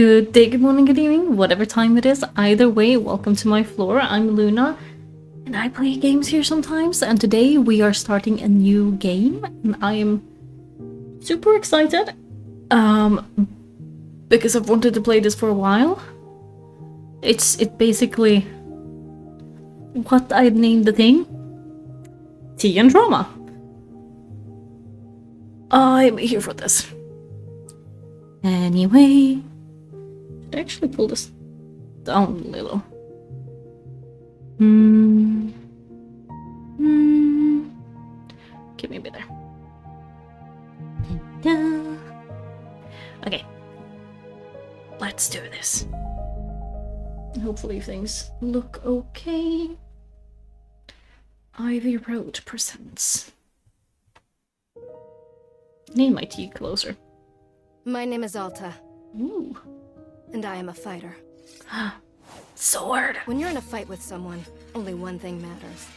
Good day, good morning, good evening, whatever time it is. Either way, welcome to my floor. I'm Luna, and I play games here sometimes. And today we are starting a new game, and I am super excited. Because I've wanted to play this for a while. It basically what I'd named the thing. Tea and drama. I'm here for this. Anyway, should I actually pull this down a little? Okay, maybe there. Okay, let's do this. Hopefully things look okay. Ivy Road presents. Need my tea closer. My name is Alta. Ooh. And I am a fighter. Sword! When you're in a fight with someone, only one thing matters.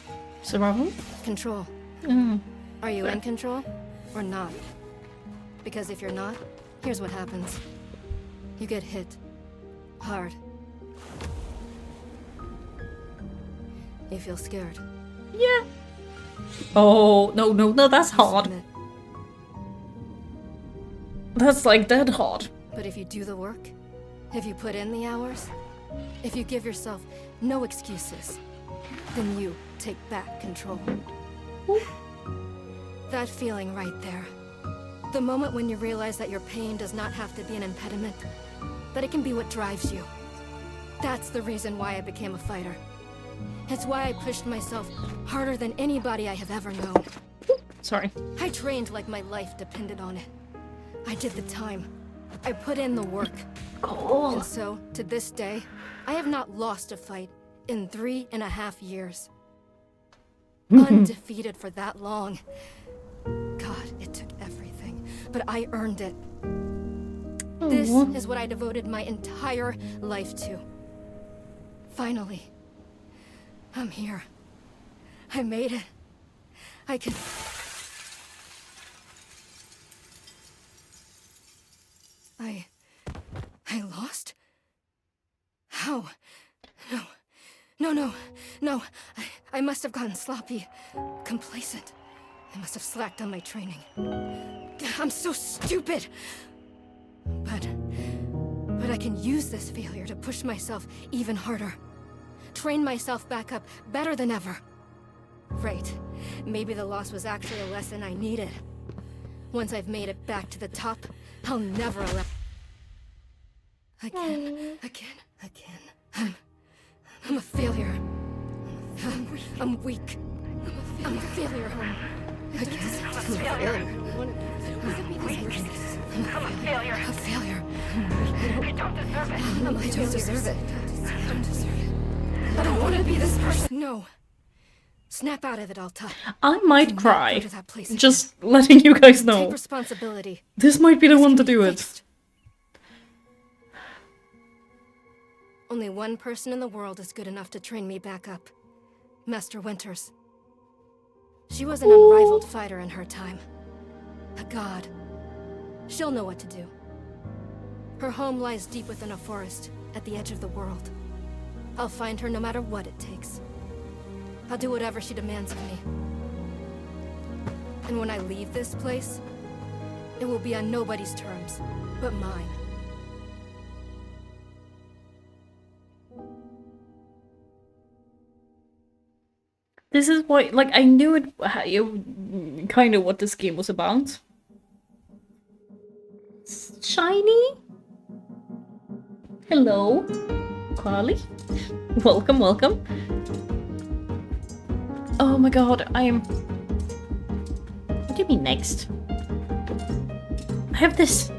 Survival? Control. Are you in control or not? Because if you're not, here's what happens. You get hit. Hard. You feel scared. Yeah. Oh, no, that's hard. That's like dead hard. But if you do the work, if you put in the hours, if you give yourself no excuses, then you take back control. That feeling right there. The moment when you realize that your pain does not have to be an impediment, that it can be what drives you. That's the reason why I became a fighter. It's why I pushed myself harder than anybody I have ever known. Sorry. I trained like my life depended on it. I did the time. I put in the work. Cool. And so, to this day, I have not lost a fight in 3.5 years. Undefeated for that long. God, it took everything, but I earned it. This is what I devoted my entire life to. Finally, I'm here. I made it. I can... I lost? How? No. I must have gotten sloppy. Complacent. I must have slacked on my training. I'm so stupid! But I can use this failure to push myself even harder. Train myself back up better than ever. Right. Maybe the loss was actually a lesson I needed. Once I've made it back to the top, I'll never allow... Again. I'm a failure. I'm weak. I'm a failure. Again. I'm a failure. I'm a failure. A failure. I don't deserve it. I don't deserve it. I don't deserve it. I don't want to be this person. No. Snap out of it, Alta. I might cry. Go to that place just letting you guys know. Take responsibility. This might be the one to do it. Only one person in the world is good enough to train me back up. Master Winters. She was an unrivaled fighter in her time. A god. She'll know what to do. Her home lies deep within a forest, at the edge of the world. I'll find her no matter what it takes. I'll do whatever she demands of me. And when I leave this place, it will be on nobody's terms, but mine. This is why, like, I knew it kind of what this game was about. Shiny? Hello, Carly. Welcome. Oh my god, I am... What do you mean next? I have this.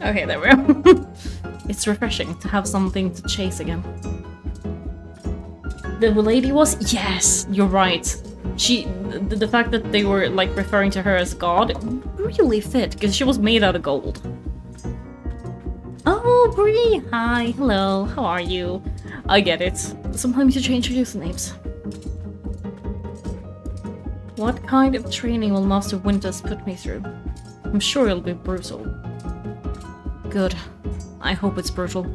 Okay, there we are. It's refreshing to have something to chase again. The lady was... Yes, you're right. The fact that they were, like, referring to her as God really fit, because she was made out of gold. Oh, Bree! Hi, hello, how are you? I get it. Sometimes you change your usernames. What kind of training will Master Winters put me through? I'm sure it'll be brutal. Good. I hope it's brutal.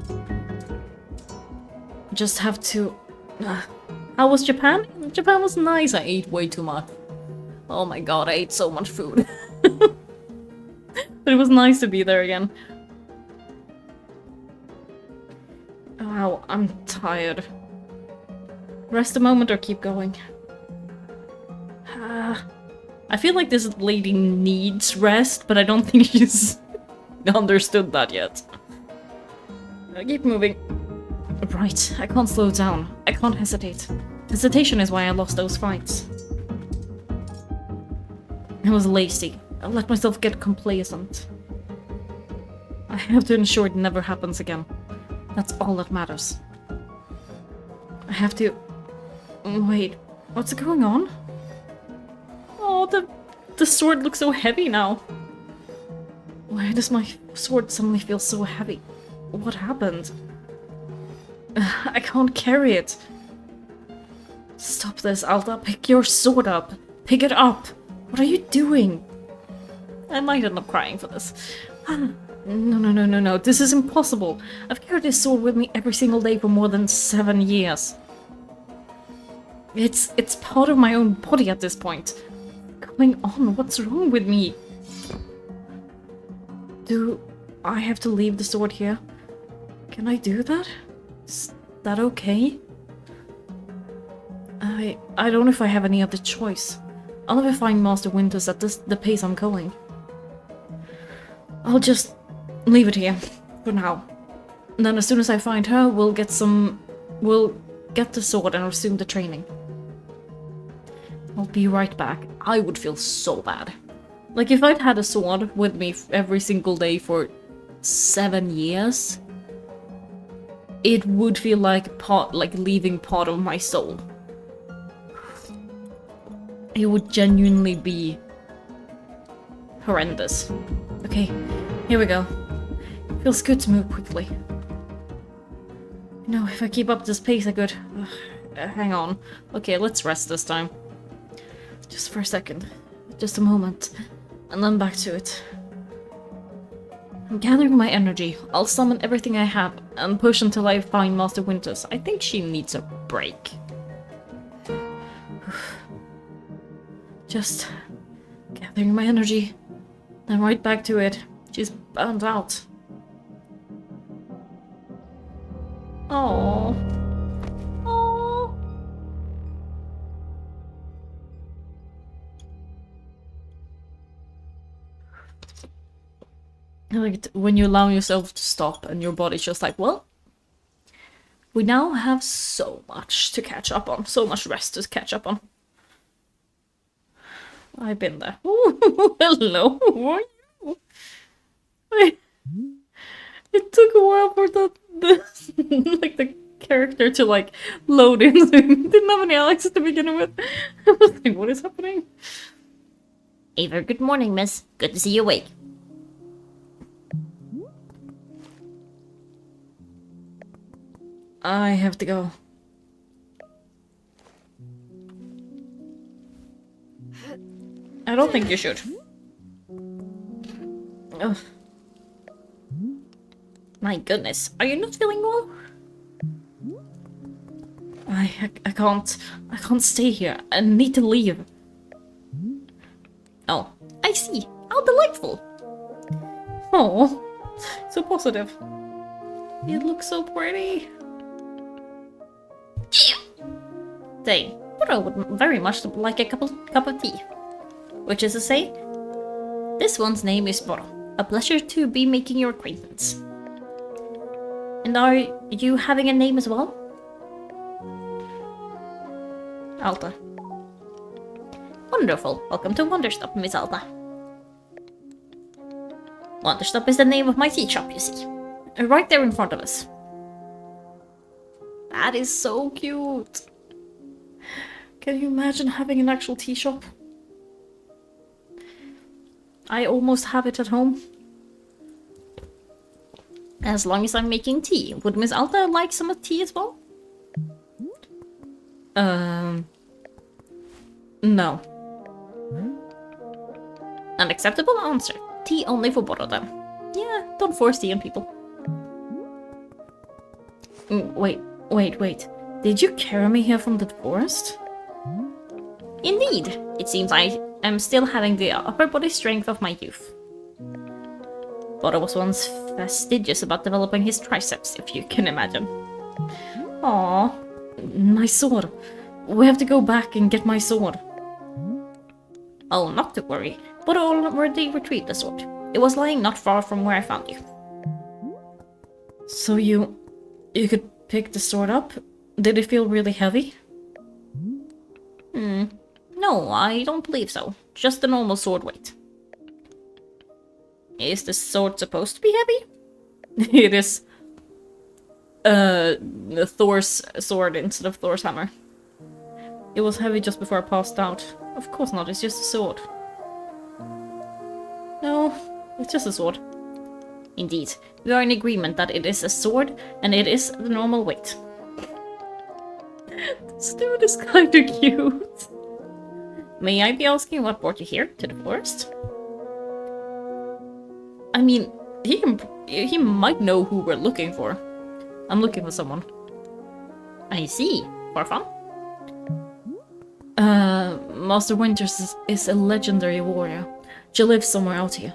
Just have to... How was Japan? Japan was nice. I ate way too much. Oh my god, I ate so much food. But it was nice to be there again. Wow, I'm tired. Rest a moment or keep going? I feel like this lady needs rest, but I don't think she's understood that yet. Keep moving. Right, I can't slow down. I can't hesitate. Hesitation is why I lost those fights. I was lazy. I let myself get complacent. I have to ensure it never happens again. That's all that matters. I have to... Wait, what's going on? Oh, the sword looks so heavy now. Why does my sword suddenly feel so heavy? What happened? I can't carry it. Stop this, Alta. Pick your sword up. Pick it up. What are you doing? I might end up crying for this. No. This is impossible. I've carried this sword with me every single day for more than 7 years. It's part of my own body at this point. What's going on? What's wrong with me? Do I have to leave the sword here? Can I do that? Is that okay? I don't know if I have any other choice. I'll never find Master Winters at the pace I'm going. I'll just leave it here for now. And then as soon as I find her, we'll get the sword and resume the training. I'll be right back. I would feel so bad. Like if I'd had a sword with me every single day for 7 years, it would feel like leaving part of my soul. It would genuinely be horrendous. Okay, here we go. Feels good to move quickly. You know, if I keep up this pace, I could... hang on. Okay, let's rest this time. Just for a second. Just a moment. And then back to it. I'm gathering my energy. I'll summon everything I have and push until I find Master Winters. I think she needs a break. Just gathering my energy. Then right back to it. She's burnt out. Oh. Oh. Like when you allow yourself to stop and your body's just like, well, we now have so much to catch up on, so much rest to catch up on. I've been there. Ooh, hello, who are you? It took a while for the like the character to like load in. Didn't have any Alex to begin with. I was like, what is happening? Ava, good morning, miss. Good to see you awake. I have to go. I don't think you should. Ugh. My goodness, are you not feeling well? I can't stay here. I need to leave. Oh, I see. How delightful. Oh, so positive. You look so pretty. Say, but I would very much like a cup of tea. Which is to say, this one's name is Boro. A pleasure to be making your acquaintance. And are you having a name as well? Alta. Wonderful. Welcome to Wanderstop, Miss Alta. Wanderstop is the name of my tea shop, you see. Right there in front of us. That is so cute. Can you imagine having an actual tea shop? I almost have it at home. As long as I'm making tea. Would Miss Alta like some tea as well? No. An acceptable answer. Tea only for Boro then. Yeah, don't force tea on people. Wait. Did you carry me here from the forest? Indeed. It seems I am still having the upper body strength of my youth. Boro was once fastidious about developing his triceps, if you can imagine. Aww. My sword. We have to go back and get my sword. Oh, not to worry. Boro already retrieved the sword. It was lying not far from where I found you. So you could pick the sword up? Did it feel really heavy? No, I don't believe so. Just the normal sword weight. Is the sword supposed to be heavy? It is Thor's sword instead of Thor's hammer. It was heavy just before I passed out. Of course not, it's just a sword. No, it's just a sword. Indeed, we are in agreement that it is a sword and it is the normal weight. This dude is kinda cute. May I be asking what brought you here to the forest? I mean, he might know who we're looking for. I'm looking for someone. I see. For fun? Master Winters is a legendary warrior. She lives somewhere out here.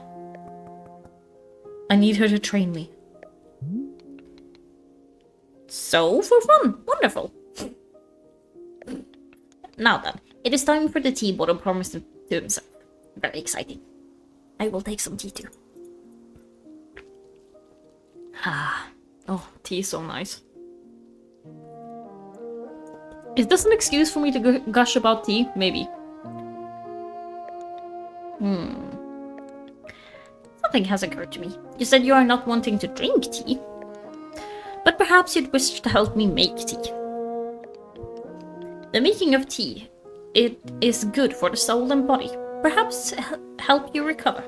I need her to train me. So, for fun. Wonderful. Now then, it is time for the tea Boro promised to himself. Very exciting. I will take some tea too. Oh, tea is so nice. Is this an excuse for me to gush about tea? Maybe. Something has occurred to me. You said you are not wanting to drink tea. But perhaps you'd wish to help me make tea. The making of tea, it is good for the soul and body. Perhaps help you recover.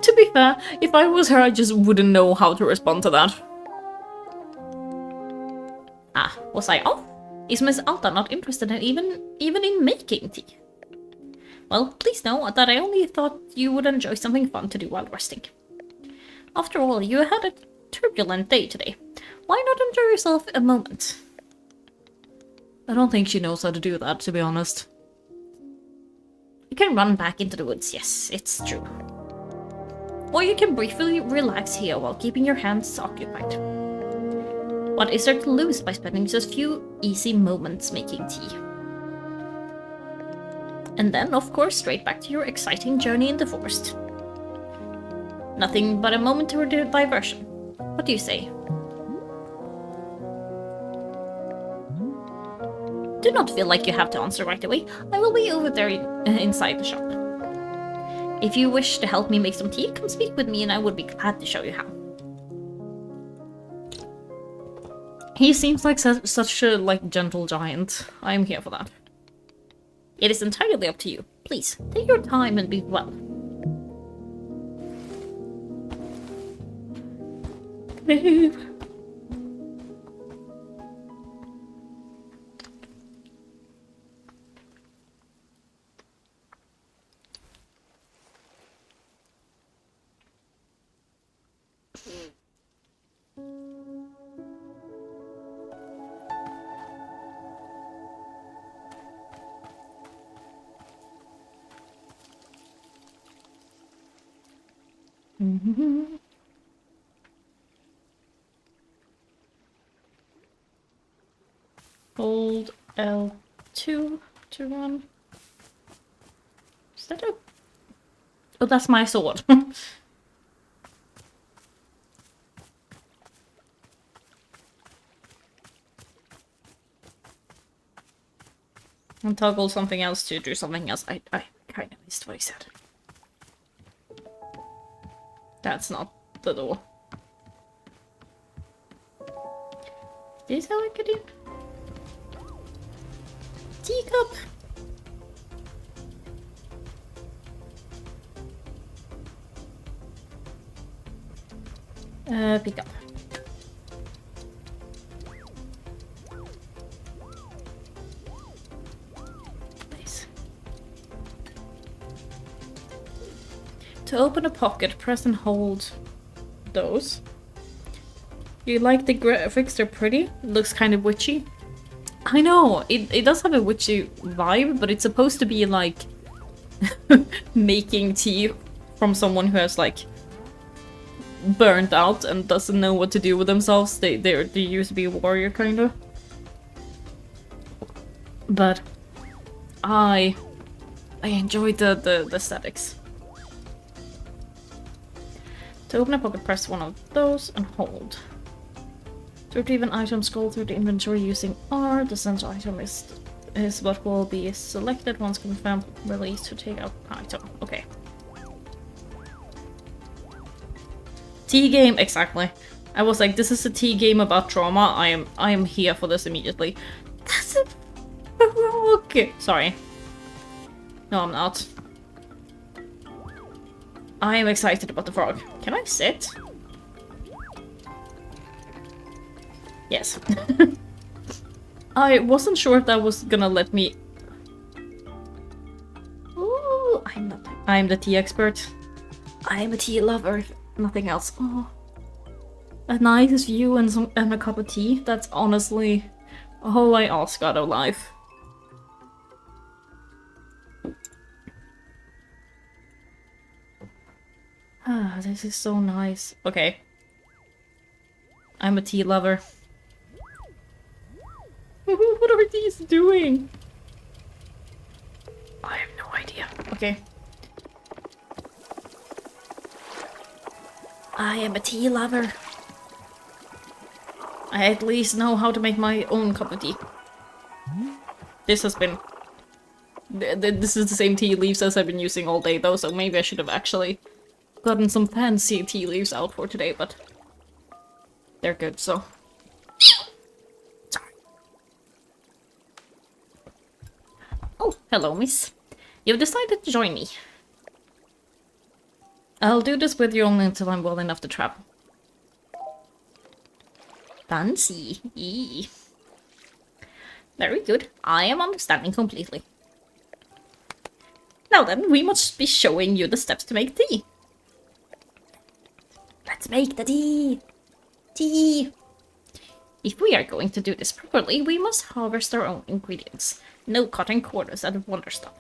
To be fair, if I was her, I just wouldn't know how to respond to that. Was I off? Is Miss Alta not interested in even in making tea? Well, please know that I only thought you would enjoy something fun to do while resting. After all, you had a turbulent day today. Why not enjoy yourself a moment? I don't think she knows how to do that, to be honest. You can run back into the woods, yes, it's true. Or you can briefly relax here while keeping your hands occupied. What is there to lose by spending just a few easy moments making tea? And then, of course, straight back to your exciting journey in the forest. Nothing but a momentary diversion. What do you say? Do not feel like you have to answer right away. I will be over there inside the shop. If you wish to help me make some tea, come speak with me and I would be glad to show you how. He seems like such a gentle giant. I am here for that. It is entirely up to you. Please, take your time and be well. Babe. Hold L2 to run. Is that a... Oh, that's my sword. And toggle something else to do something else. I kind of missed what he said. That's not the door. Is this how I could do? Teacup! Pick up. To open a pocket, press and hold those. You like the graphics? They're pretty. It looks kind of witchy. I know, it does have a witchy vibe, but it's supposed to be like making tea from someone who has like burnt out and doesn't know what to do with themselves. They used to be a warrior kind of. But I enjoyed the aesthetics. To open a pocket, press one of those and hold. To retrieve an item, scroll through the inventory using R. The central item is what will be selected once confirmed release to take out item. Okay. Tea game, exactly. I was like, this is a tea game about trauma. I am here for this immediately. That's a frog. Sorry. No, I'm not. I am excited about the frog. Can I sit? Yes. I wasn't sure if that was gonna let me... Ooh, I'm the tea expert. I'm a tea lover, if nothing else. Oh, a nice view and a cup of tea. That's honestly all I ask out of life. Ah, this is so nice. Okay. I'm a tea lover. What are these doing? I have no idea. Okay. I am a tea lover. I at least know how to make my own cup of tea. This has been... This is the same tea leaves as I've been using all day though, so maybe I should have actually gotten some fancy tea leaves out for today, but... They're good, so... Oh, hello, miss. You've decided to join me. I'll do this with you only until I'm well enough to travel. Fancy. Eee. Very good. I am understanding completely. Now then, we must be showing you the steps to make tea. Let's make the tea! Tea! If we are going to do this properly, we must harvest our own ingredients. No cutting corners at Wanderstop.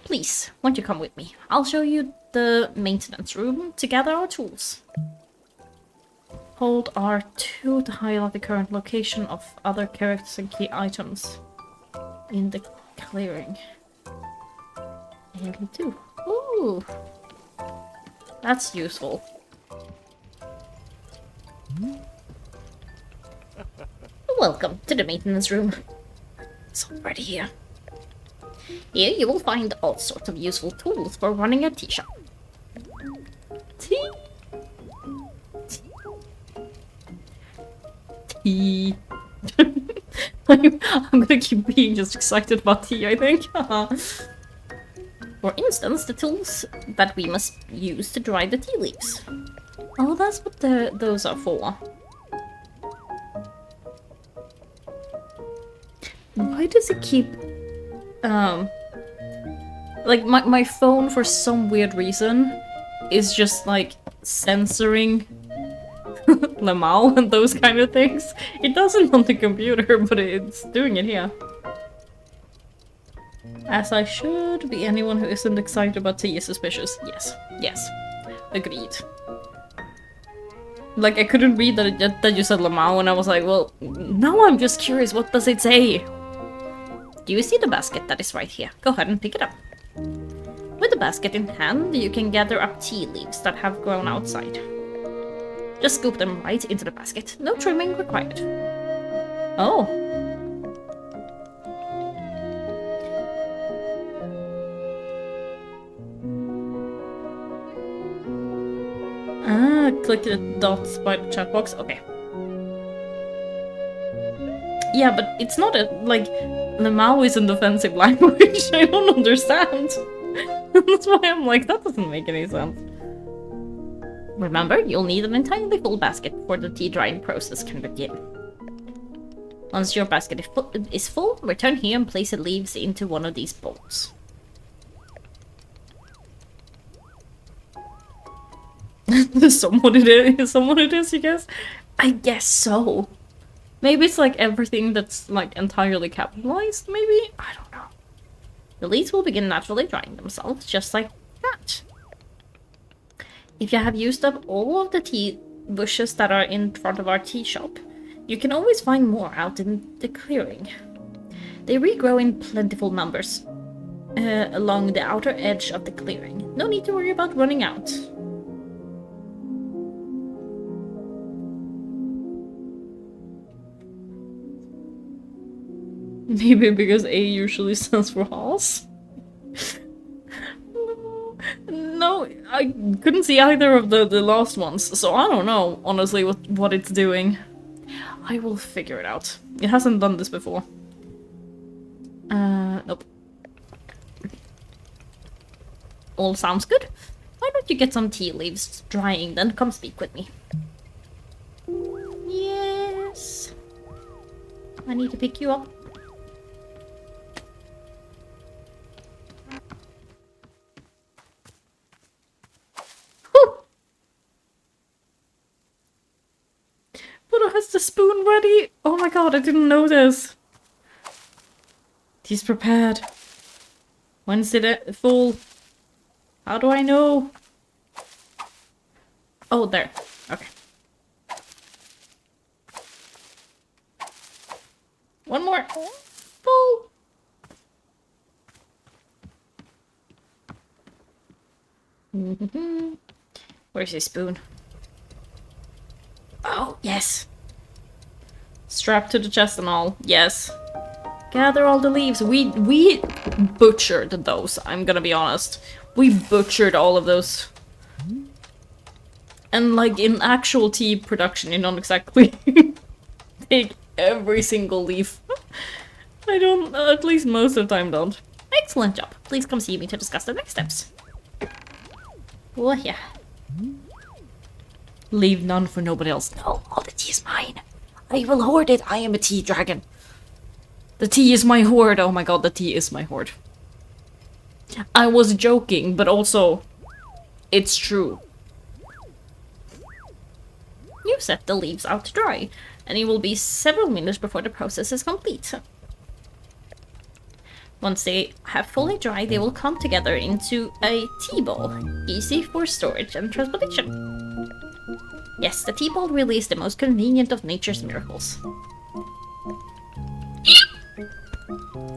Please, won't you come with me? I'll show you the maintenance room to gather our tools. Hold R2 to highlight the current location of other characters and key items in the clearing. L2. Ooh! That's useful. Welcome to the maintenance room. It's already here. Here you will find all sorts of useful tools for running a tea shop. Tea! Tea! I'm gonna keep being just excited about tea, I think. For instance, the tools that we must use to dry the tea leaves. Oh, that's what those are for. Why does it keep... like, my phone, for some weird reason, is just, like, censoring Lamau and those kind of things. It doesn't on the computer, but it's doing it here. As I should be. Anyone who isn't excited about tea is suspicious. Yes. Yes. Agreed. Like, I couldn't read that you said Lamau, and I was like, well, now I'm just curious, what does it say? Do you see the basket that is right here? Go ahead and pick it up. With the basket in hand, you can gather up tea leaves that have grown outside. Just scoop them right into the basket. No trimming required. Oh. Ah, click the dots by the chat box. Okay. Yeah, but it's not a, like, Lamau is an offensive language. I don't understand. That's why I'm like, that doesn't make any sense. Remember, you'll need an entirely full basket before the tea drying process can begin. Once your basket is full, return here and place the leaves into one of these bowls. Someone it is, you guess? I guess so. Maybe it's like everything that's like entirely capitalized, maybe? I don't know. The leaves will begin naturally drying themselves, just like that. If you have used up all of the tea bushes that are in front of our tea shop, you can always find more out in the clearing. They regrow in plentiful numbers along the outer edge of the clearing. No need to worry about running out. Maybe because A usually stands for horse? No, I couldn't see either of the last ones, so I don't know, honestly, what it's doing. I will figure it out. It hasn't done this before. Nope. All sounds good. Why don't you get some tea leaves drying, then come speak with me. Yes. I need to pick you up. Buddha has the spoon ready! Oh my god, I didn't know this! He's prepared. When's it full? How do I know? Oh, there. Okay. One more. Full! Where's his spoon? Oh, yes. Strapped to the chest and all. Yes. Gather all the leaves. We butchered those, I'm gonna be honest. We butchered all of those. And like in actual tea production, you don't exactly take every single leaf. I don't, at least most of the time don't. Excellent job. Please come see me to discuss the next steps. Oh yeah. Leave none for nobody else. No, all the tea is mine. I will hoard it. I am a tea dragon. The tea is my hoard. Oh my god, the tea is my hoard. I was joking, but also, it's true. You set the leaves out to dry, and it will be several minutes before the process is complete. Once they have fully dried, they will come together into a tea ball, easy for storage and transportation. Yes, the tea ball really is the most convenient of nature's miracles.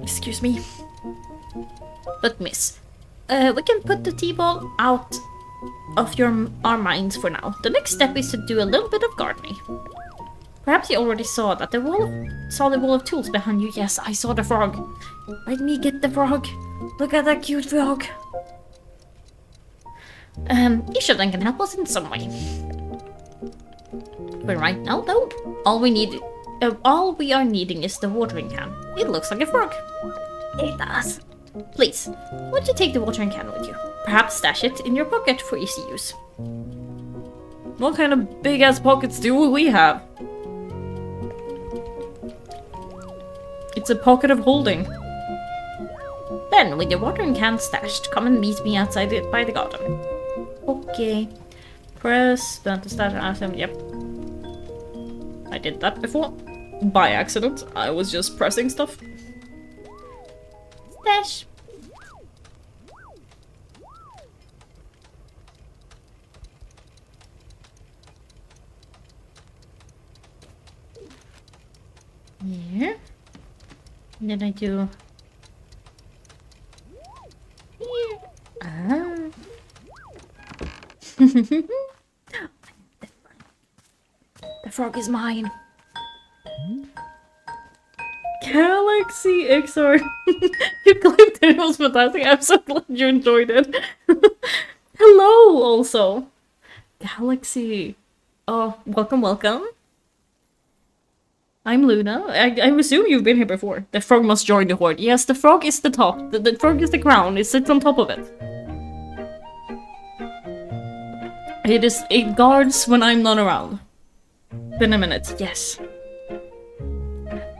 Excuse me. But miss, we can put the tea ball out of our minds for now. The next step is to do a little bit of gardening. Perhaps you already saw that the wall of tools behind you. Yes, I saw the frog. Let me get the frog. Look at that cute frog. Each of them can help us in some way. But right now, though, all we are needing is the watering can. It looks like a frog. It does. Please, why don't you take the watering can with you? Perhaps stash it in your pocket for easy use. What kind of big-ass pockets do we have? It's a pocket of holding. Then, with your watering can stashed, come and meet me outside it by the garden. Okay. Press, then to stash item, yep. I did that before. By accident. I was just pressing stuff. Stash. Yeah. And then I do... Here. Ah. The frog is mine. Galaxy XR. You clicked it, it was fantastic. I'm so glad you enjoyed it. Hello, also. Galaxy. Oh, welcome, welcome. I'm Luna. I assume you've been here before. The frog must join the horde. Yes, the frog is the top. The frog is the crown. It sits on top of it. It guards when I'm not around. Been a minute, yes.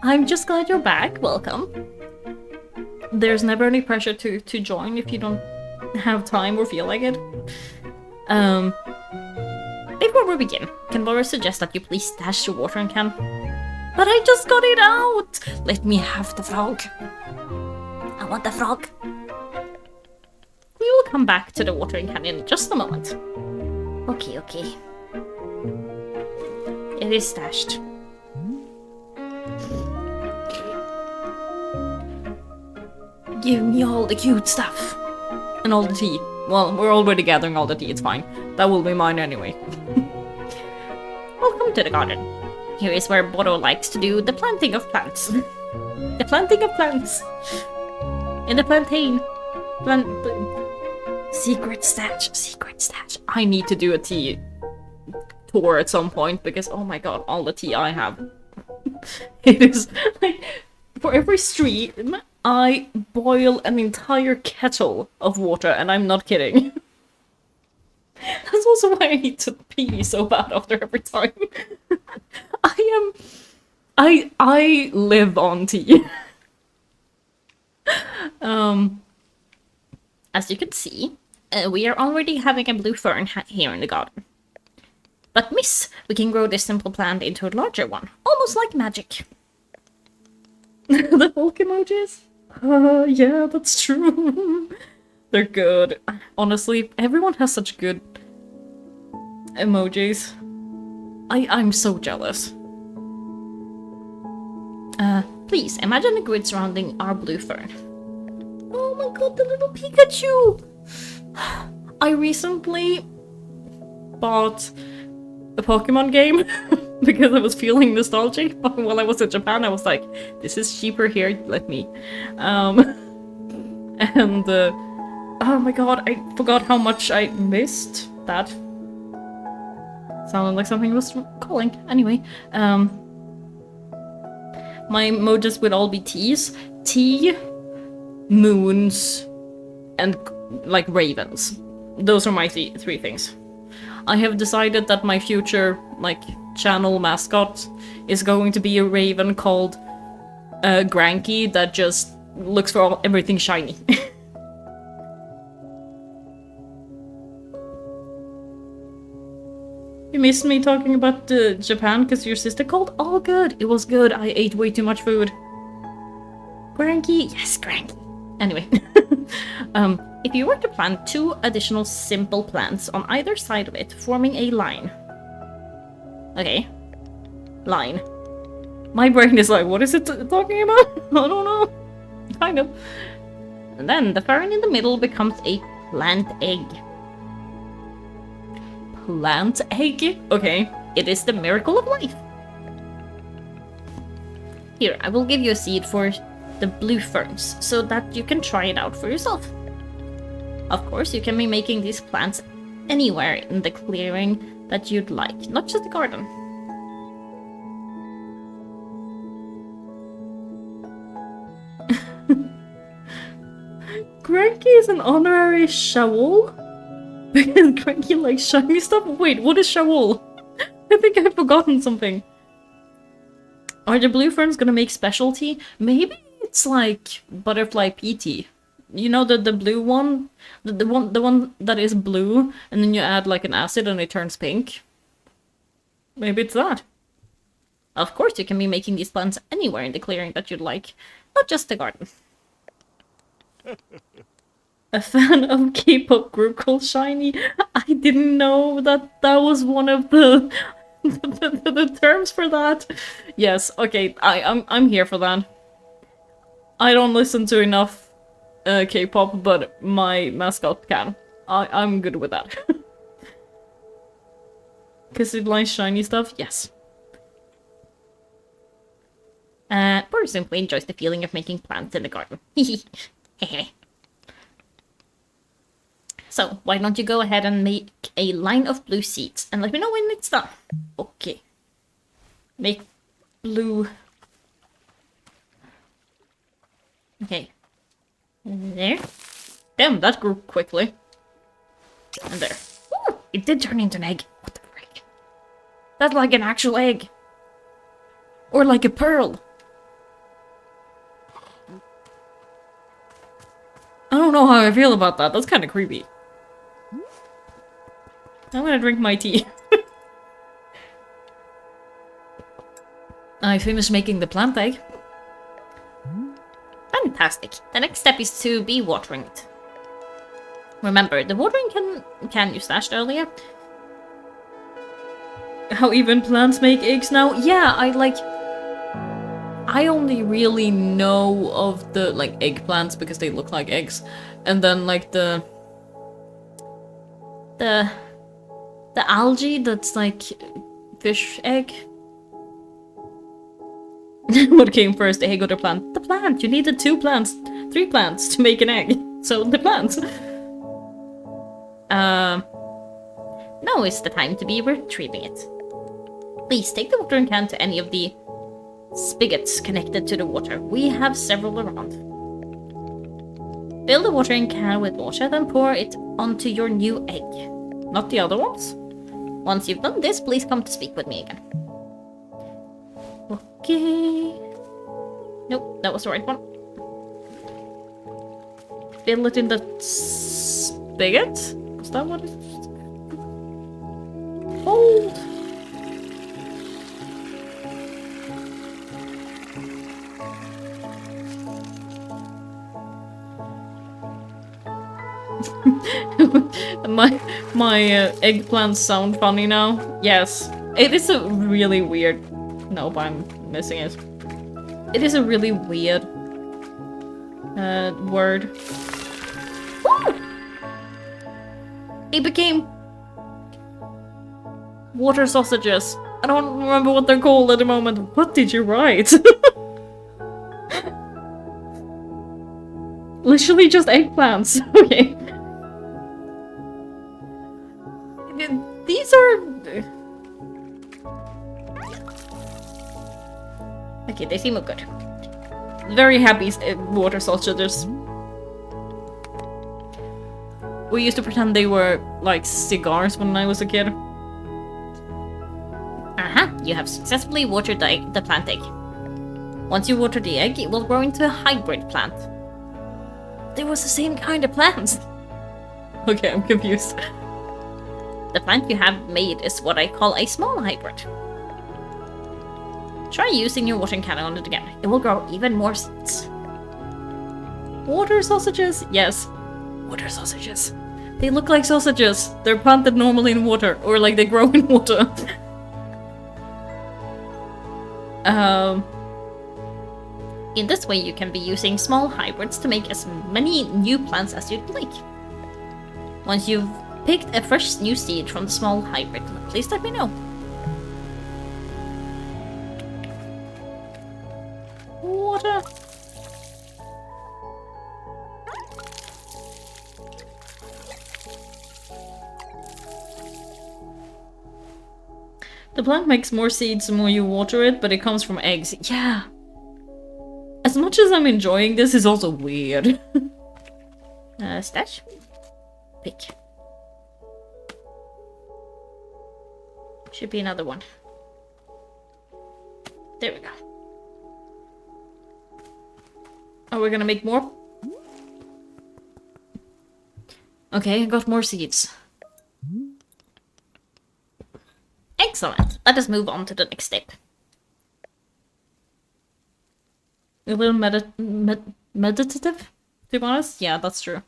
I'm just glad you're back. Welcome. There's never any pressure to join if you don't have time or feel like it. Before we begin, can Boro suggest that you please stash your watering can? But I just got it out! Let me have the frog. I want the frog. We will come back to the watering can in just a moment. Okay, okay. It is stashed. Give me all the cute stuff. And all the tea. Well, we're already gathering all the tea, it's fine. That will be mine anyway. Welcome to the garden. Here is where Boro likes to do the planting of plants. The planting of plants. In the plantain. Secret stash, secret stash. I need to do a tea tour at some point because, oh my god, all the tea I have. It is like, for every stream, I boil an entire kettle of water, and I'm not kidding. That's also why I need to pee so bad after every time. I live on tea. As you can see, we are already having a blue fern here in the garden. But miss, we can grow this simple plant into a larger one, almost like magic. The Hulk emojis? Yeah, that's true. They're good. Honestly, everyone has such good emojis. I'm so jealous. Please, imagine a grid surrounding our blue fern. Oh my god, the little Pikachu! I recently bought a Pokemon game because I was feeling nostalgic, but while I was in Japan I was like, this is cheaper here, let me. Oh my god, I forgot how much I missed that. Sounded like something was calling. Anyway, my emojis would all be T's. Tea, moons, and like ravens. Those are my three things. I have decided that my future, like, channel mascot is going to be a raven called Granky that just looks for everything shiny. You missed me talking about Japan because your sister called? All good. It was good. I ate way too much food. Granky? Yes, Granky. Anyway. If you were to plant 2 additional simple plants on either side of it, forming a line. Okay. Line. My brain is like, what is it talking about? I don't know. Kind of. And then the fern in the middle becomes a plant egg. Plant egg? Okay. It is the miracle of life. Here, I will give you a seed for the blue ferns, so that you can try it out for yourself. Of course, you can be making these plants anywhere in the clearing that you'd like, not just the garden. Granky is an honorary Shawl? Because Granky likes shiny stuff? Wait, what is Shawl? I think I've forgotten something. Are the blue ferns gonna make specialty? Maybe it's like butterfly pea tea. You know the blue one? The one that is blue, and then you add like an acid and it turns pink? Maybe it's that. Of course you can be making these plants anywhere in the clearing that you'd like, not just the garden. A fan of K-pop group called Shiny? I didn't know that that was one of the the terms for that. Yes, okay, I'm here for that. I don't listen to enough K-pop, but my mascot can. I'm good with that. Cause it likes shiny stuff? Yes. Or simply enjoys the feeling of making plants in the garden. Hehe. So, why don't you go ahead and make a line of blue seeds and let me know when it's done. Okay. Make blue. Okay. There. Damn, that grew quickly. And there. Ooh, it did turn into an egg. What the frick? That's like an actual egg. Or like a pearl. I don't know how I feel about that. That's kind of creepy. I'm gonna drink my tea. I finished making the plant egg. Fantastic. The next step is to be watering it. Remember, the watering can you stashed earlier? How even plants make eggs now? Yeah, I only really know of the, like, eggplants because they look like eggs. And then, like, the algae that's, like, fish egg. What came first, the egg or the plant? The plant! You needed 3 plants to make an egg. So, the plant. Now is the time to be retrieving it. Please take the watering can to any of the spigots connected to the water. We have several around. Fill the watering can with water, then pour it onto your new egg. Not the other ones? Once you've done this, please come to speak with me again. Okay. Nope, that was the right one. Fill it in the spigot? Was that what it is? Hold! my eggplants sound funny now. Yes, it is a really weird. Nope, I'm missing it. It is a really weird word. Woo! It became water sausages. I don't remember what they're called at the moment. What did you write? Literally just eggplants. Okay. These are... Okay, they seem good. Very happy water sausages. We used to pretend they were like cigars when I was a kid. Aha, you have successfully watered the plant egg. Once you water the egg, it will grow into a hybrid plant. They was the same kind of plants. Okay, I'm confused. The plant you have made is what I call a small hybrid. Try using your watering can on it again. It will grow even more seeds. Water sausages? Yes. Water sausages. They look like sausages. They're planted normally in water. Or like they grow in water. In this way, you can be using small hybrids to make as many new plants as you'd like. Once you've picked a fresh new seed from the small hybrid, please let me know. Water. The plant makes more seeds the more you water it, but it comes from eggs. Yeah. As much as I'm enjoying this, it's also weird. Stash? Pick. Should be another one. There we go. Are we gonna make more? Okay, I got more seeds. Excellent. Let us move on to the next step. A little meditative, to be honest. Yeah, that's true.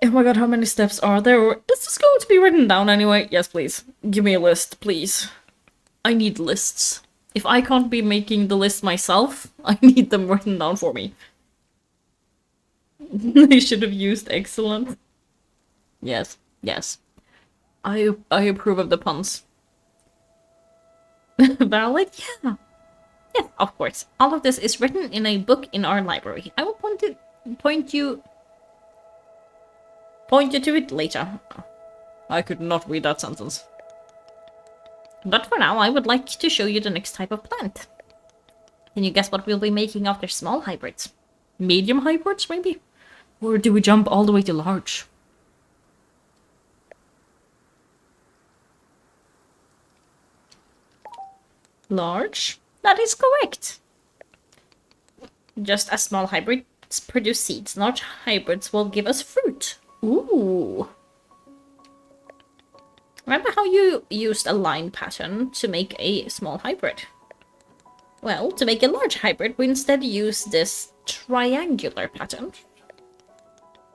Oh my god, how many steps are there? Or is this going to be written down anyway? Yes, please. Give me a list, please. I need lists. If I can't be making the list myself, I need them written down for me. I should have used excellent. Yes, yes. I approve of the puns. Valid? Yeah. Yeah, of course. All of this is written in a book in our library. I will point you to it later. I could not read that sentence. But for now, I would like to show you the next type of plant. Can you guess what we'll be making after small hybrids? Medium hybrids, maybe? Or do we jump all the way to large? Large? That is correct. Just as small hybrids produce seeds, large hybrids will give us fruit. Ooh. Remember how you used a line pattern to make a small hybrid? Well, to make a large hybrid, we instead use this triangular pattern.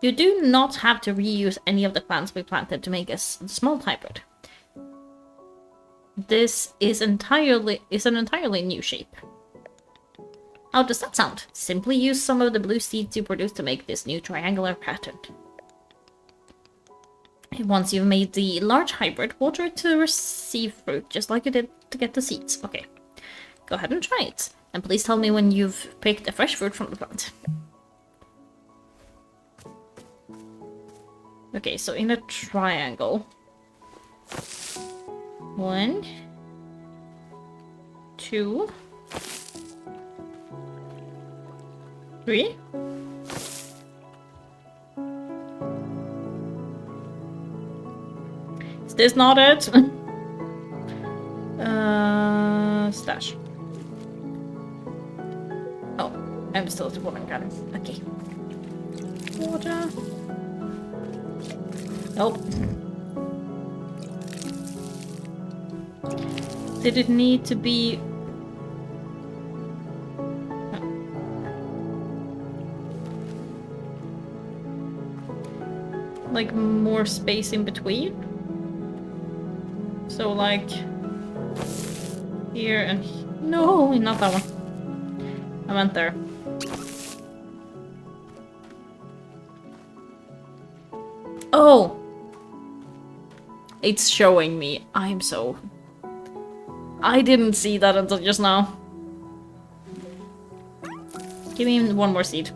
You do not have to reuse any of the plants we planted to make a small hybrid. This is an entirely new shape. How does that sound? Simply use some of the blue seeds you produced to make this new triangular pattern. Once you've made the large hybrid, water it to receive fruit, just like you did to get the seeds. Okay, go ahead and try it. And please tell me when you've picked a fresh fruit from the plant. Okay, so in a triangle. 1, 2, 3. Is this not it? Stash. Oh, I'm still at the watering can. Okay. Water. Nope. Did it need to be... like more space in between? So like... here and... no, not that one. I meant there. Oh! It's showing me. I'm so... I didn't see that until just now. Give me one more seed.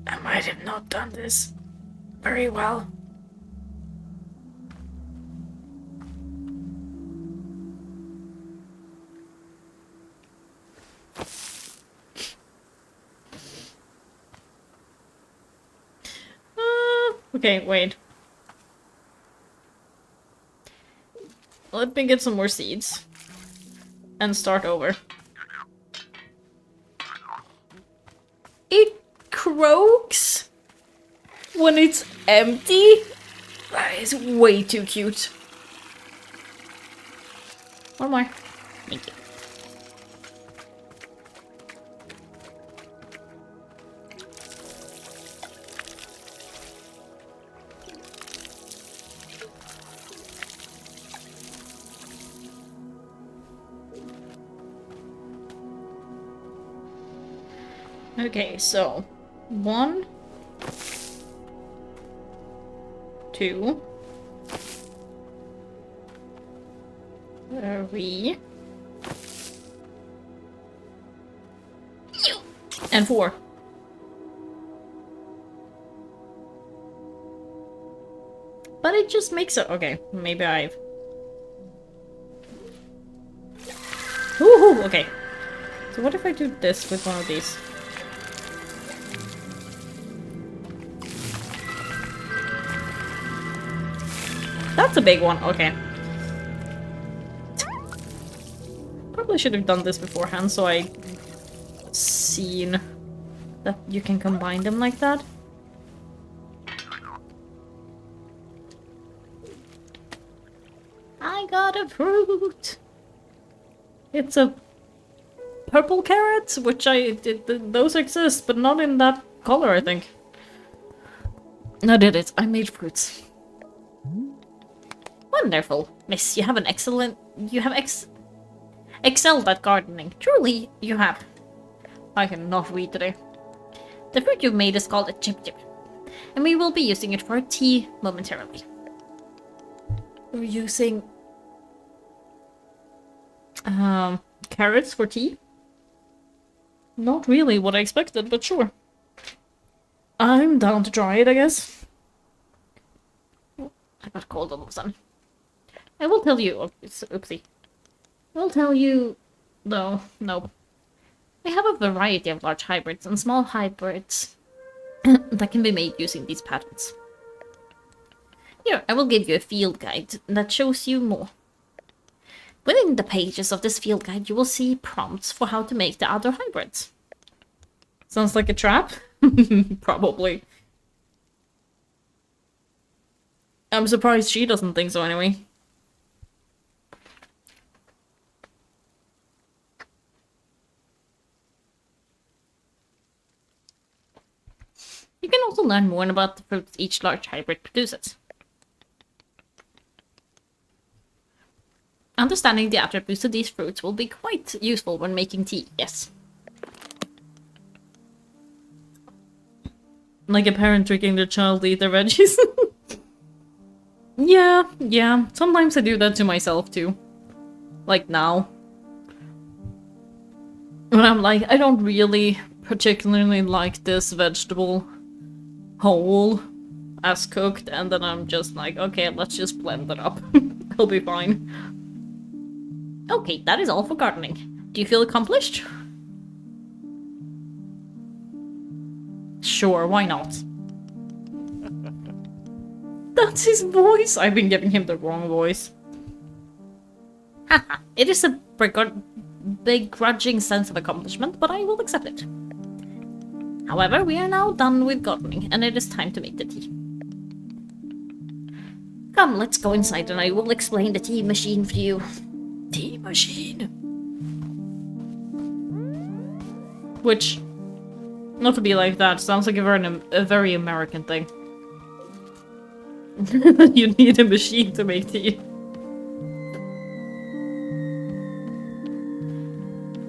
I might have not done this very well. Okay, wait. Let me get some more seeds. And start over. It croaks when it's empty? That is way too cute. One more. Thank you. Okay, so 1, 2, 3, and 4. But it just makes it okay. Maybe I've. Woohoo! Okay. So what if I do this with one of these? That's a big one, okay. Probably should have done this beforehand so I seen that you can combine them like that. I got a fruit! It's a purple carrot, which those exist, but not in that color, I think. I did it. I made fruits. Wonderful, miss. You have an excellent... You have excelled at gardening. Truly, you have. I cannot read today. The fruit you've made is called a chip-chip, and we will be using it for tea momentarily. We're using... carrots for tea? Not really what I expected, but sure. I'm down to try it, I guess. I got cold all of a sudden. I will tell you... Oh, oopsie. I'll tell you... No, no. We have a variety of large hybrids and small hybrids that can be made using these patterns. Here, I will give you a field guide that shows you more. Within the pages of this field guide, you will see prompts for how to make the other hybrids. Sounds like a trap? Probably. I'm surprised she doesn't think so anyway. You can also learn more about the fruits each large hybrid produces. Understanding the attributes of these fruits will be quite useful when making tea, yes. Like a parent tricking their child to eat their veggies. Yeah. Sometimes I do that to myself too. Like now. When I'm like, I don't really particularly like this vegetable whole as cooked, and then I'm just like, okay, let's just blend it up. It'll be fine. Okay, that is all for gardening. Do you feel accomplished? Sure, why not? That's his voice! I've been giving him the wrong voice. Haha, it is a begrudging sense of accomplishment, but I will accept it. However, we are now done with gardening, and it is time to make the tea. Come, let's go inside and I will explain the tea machine for you. Tea machine. Which, not to be like that, sounds like a very American thing. You need a machine to make tea.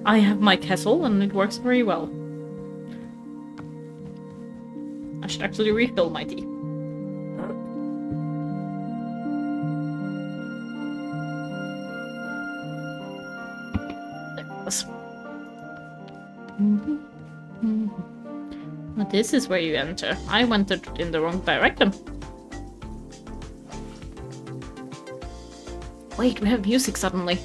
I have my kettle and it works very well. I should actually refill my tea. There it goes. Well, this is where you enter. I went in the wrong direction. Wait, we have music suddenly.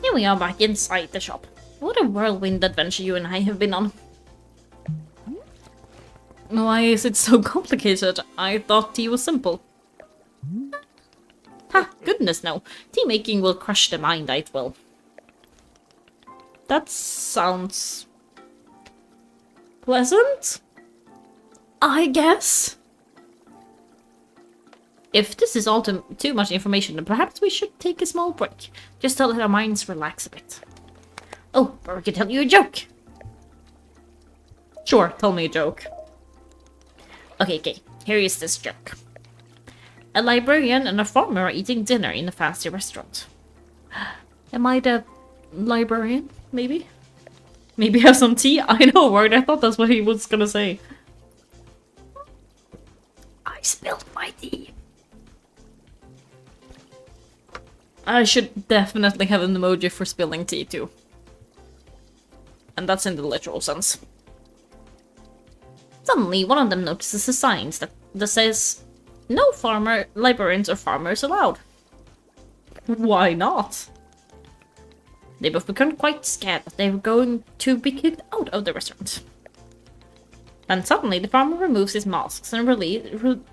Here we are back inside the shop. What a whirlwind adventure you and I have been on. Why is it so complicated? I thought tea was simple. Ha, goodness no. Tea making will crush the mind, it will. That sounds pleasant, I guess. If this is all too much information, then perhaps we should take a small break, just to let our minds relax a bit. Oh, or we could tell you a joke. Sure, tell me a joke. Okay, here is this joke. A librarian and a farmer are eating dinner in a fancy restaurant. Am I the librarian? Maybe? Maybe have some tea? I know, right? I thought that's what he was gonna say. I spilled my tea. I should definitely have an emoji for spilling tea too. And that's in the literal sense. Suddenly, one of them notices a sign that says, "No librarians or farmers allowed." Why not? They both become quite scared that they were going to be kicked out of the restaurant. Then suddenly, the farmer removes his masks and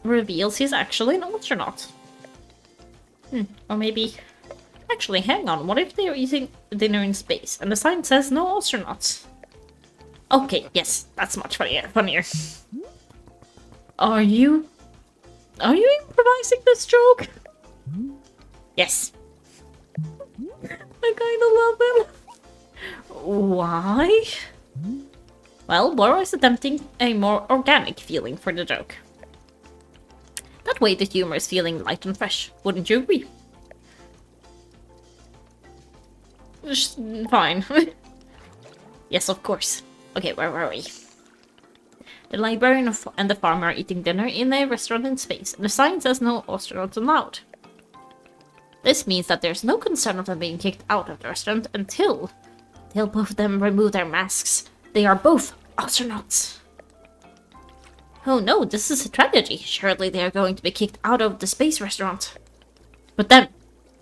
reveals he's actually an astronaut. Or maybe... Actually, hang on, what if they're eating dinner in space and the sign says no astronauts? Okay, yes, that's much funnier. Are you improvising this joke? Yes. I kinda love him. Why? Well, Boro is attempting a more organic feeling for the joke. That way the humor is feeling light and fresh, wouldn't you agree? Fine. Yes, of course. Okay, where were we? The librarian and the farmer are eating dinner in a restaurant in space, and the sign says no astronauts allowed. This means that there's no concern of them being kicked out of the restaurant until both of them remove their masks. They are both astronauts. Oh no, this is a tragedy. Surely they are going to be kicked out of the space restaurant. But then,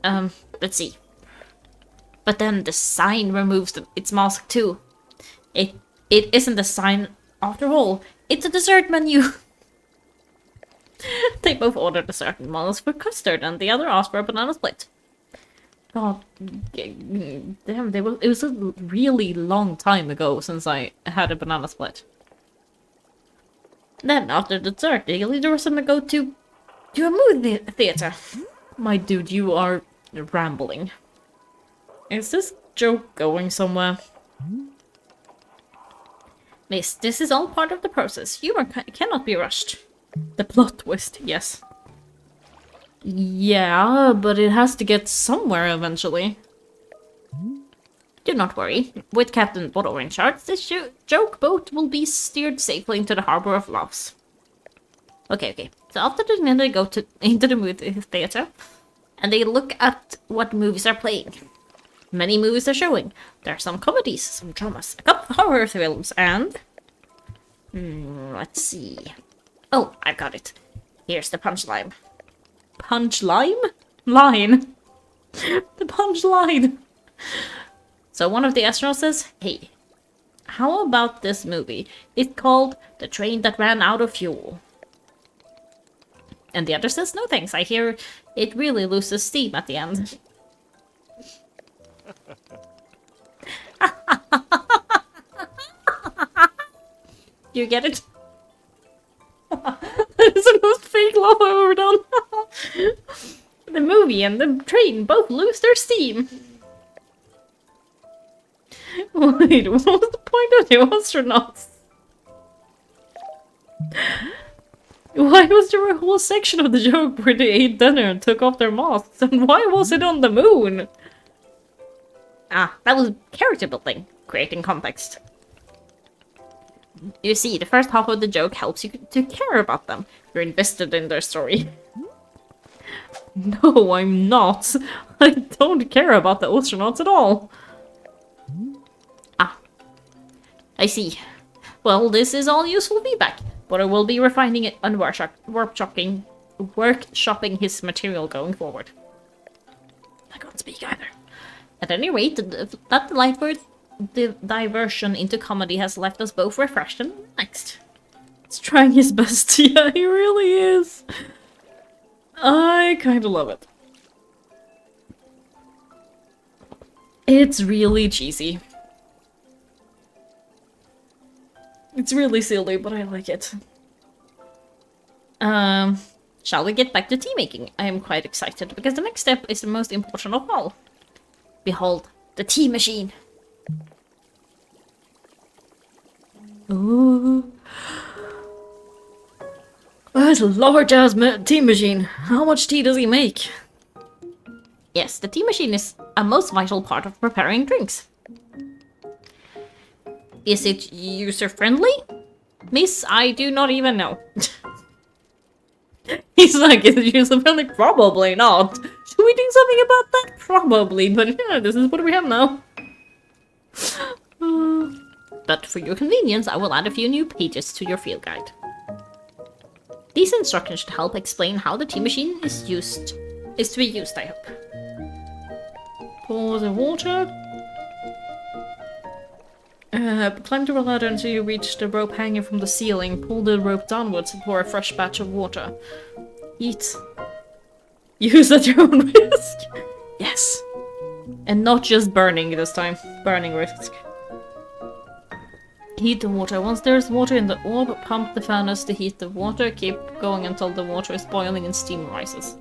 let's see. But then the sign removes its mask too. It isn't a sign after all. It's a dessert menu. They both ordered a certain one for custard, and the other asked for a banana split. God, damn, it was a really long time ago since I had a banana split. Then, after the dessert, the leader was gonna go to a movie theater. My dude, you are rambling. Is this joke going somewhere? Miss, this is all part of the process. Humor cannot be rushed. The plot twist, yes. Yeah, but it has to get somewhere eventually. Do not worry. With Captain Bottle in charge, this joke boat will be steered safely into the harbor of Laos. Okay. So after the dinner, they go into the movie theater, and they look at what movies are playing. Many movies are showing. There are some comedies, some dramas, a couple of horror films, and... let's see... Oh, I've got it. Here's the punchline. Punchline? Line. The punchline. So one of the astronauts says, hey, how about this movie? It's called The Train That Ran Out of Fuel. And the other says, no thanks, I hear it really loses steam at the end. You get it? That is the most fake laugh I've ever done. The movie and the train both lose their steam. Wait, what was the point of the astronauts? Why was there a whole section of the joke where they ate dinner and took off their masks? And why was it on the moon? Ah, that was character building, creating context. You see, the first half of the joke helps you to care about them. You're invested in their story. No, I'm not. I don't care about the astronauts at all. Ah, I see. Well, this is all useful feedback, but I will be refining it and workshopping his material going forward. I can't speak either. At any rate, that delightful diversion into comedy has left us both refreshed and relaxed. He's trying his best. Yeah, he really is. I kind of love it. It's really cheesy. It's really silly, but I like it. Shall we get back to tea making? I am quite excited, because the next step is the most important of all. Behold, the tea machine. Ooh. That's a large-ass tea machine. How much tea does he make? Yes, the tea machine is a most vital part of preparing drinks. Is it user-friendly? Miss, I do not even know. He's like, is it user-friendly? Probably not. Should we do something about that? Probably, but yeah, this is what we have now. But for your convenience, I will add a few new pages to your field guide. These instructions should help explain how the tea machine is to be used, I hope. Pour the water. Climb the ladder until you reach the rope hanging from the ceiling. Pull the rope downwards and pour a fresh batch of water. Eat. Use at your own risk. Yes. And not just burning this time. Burning risk. Heat the water. Once there is water in the orb, pump the furnace to heat the water. Keep going until the water is boiling and steam rises.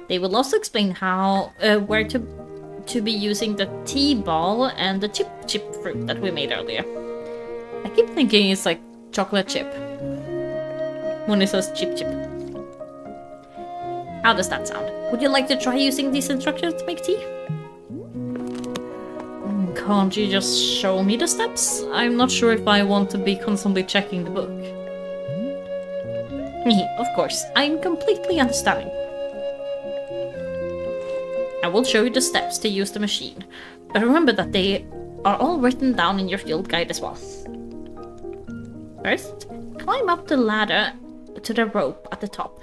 They will also explain how, where to be using the tea ball and the chip fruit that we made earlier. I keep thinking it's like chocolate chip when it says chip. How does that sound? Would you like to try using these instructions to make tea? Can't you just show me the steps? I'm not sure if I want to be constantly checking the book. Of course, I'm completely understanding. I will show you the steps to use the machine, but remember that they are all written down in your field guide as well. First, climb up the ladder to the rope at the top.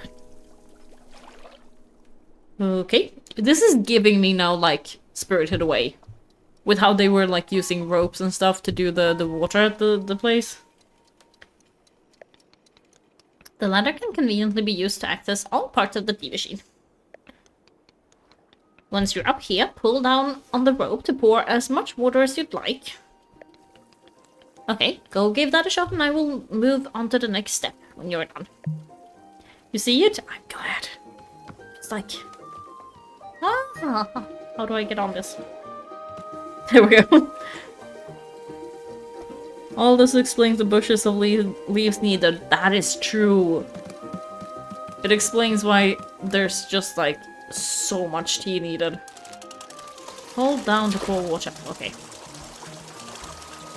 Okay, this is giving me now, like, Spirited Away. With how they were like using ropes and stuff to do the water at the place. The ladder can conveniently be used to access all parts of the tea machine. Once you're up here, pull down on the rope to pour as much water as you'd like. Okay, go give that a shot and I will move on to the next step when you're done. You see it? I'm glad. It's like... Ah, how do I get on this? There we go. All this explains the bushes of leaves needed. That is true. It explains why there's just like so much tea needed. Hold down to pour water. Okay.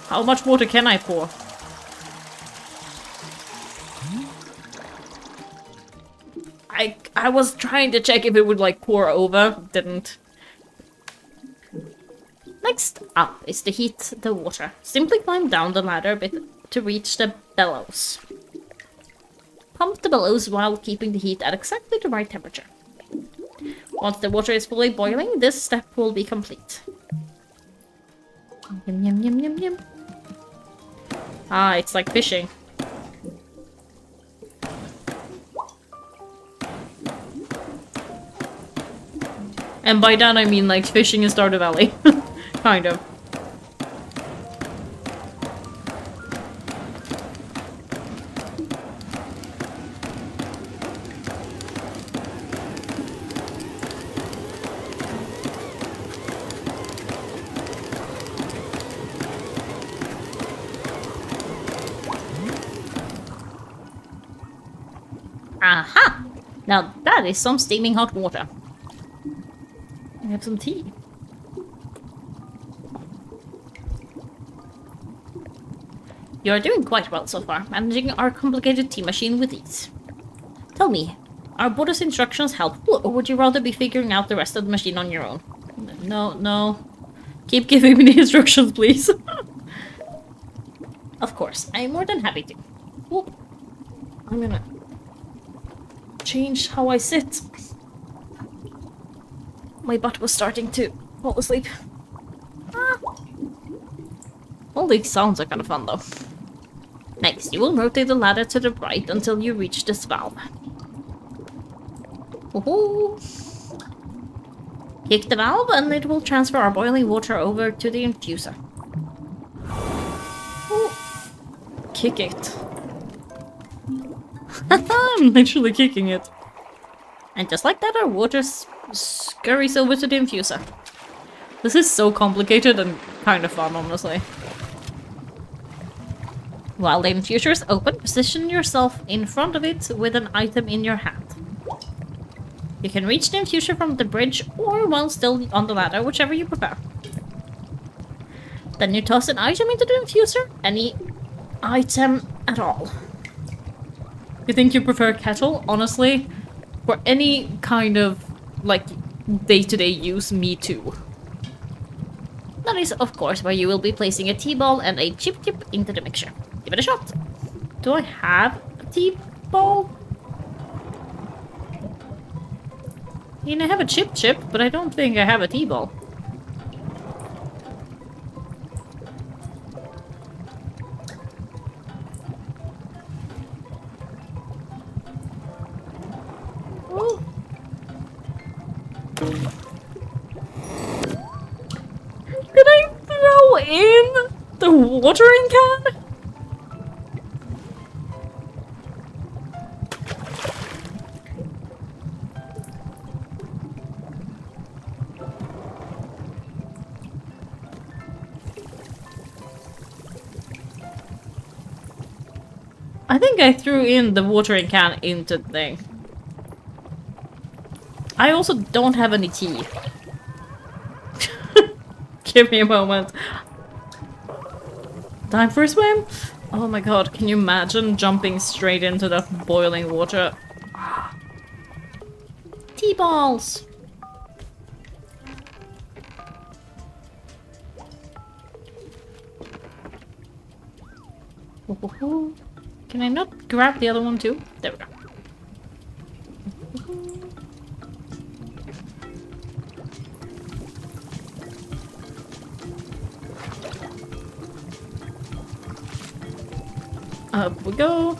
How much water can I pour? I was trying to check if it would like pour over. Didn't. Next up is to heat the water. Simply climb down the ladder a bit to reach the bellows. Pump the bellows while keeping the heat at exactly the right temperature. Once the water is fully boiling, this step will be complete. Yum yum yum yum yum. Ah, it's like fishing. And by that I mean like fishing in Stardew Valley. Kind of. Aha! Now that is some steaming hot water. I have some tea. You are doing quite well so far, managing our complicated tea machine with ease. Tell me, are Buddha's instructions helpful, or would you rather be figuring out the rest of the machine on your own? No. Keep giving me the instructions, please. Of course, I am more than happy to. Whoop. I'm gonna change how I sit. My butt was starting to fall asleep. Ah. All these sounds are kind of fun though. Next, you will rotate the ladder to the right until you reach this valve. Woohoo! Kick the valve and it will transfer our boiling water over to the infuser. Ooh. Kick it. I'm literally kicking it. And just like that, our water scurries over to the infuser. This is so complicated and kind of fun, honestly. While the infuser is open, position yourself in front of it with an item in your hand. You can reach the infuser from the bridge or while still on the ladder, whichever you prefer. Then you toss an item into the infuser, any item at all. You think you prefer kettle? Honestly, for any kind of like day-to-day use, me too. That is, of course, where you will be placing a tea ball and a chip into the mixture. Give it a shot. Do I have a tea ball? I mean, I have a chip, but I don't think I have a tea ball. Oh. Did I throw in the watering can? I think I threw in the watering can into the thing. I also don't have any tea. Give me a moment. Time for a swim? Oh my god, can you imagine jumping straight into that boiling water? Tea balls! Ooh. Can I not grab the other one too? There we go. Up we go.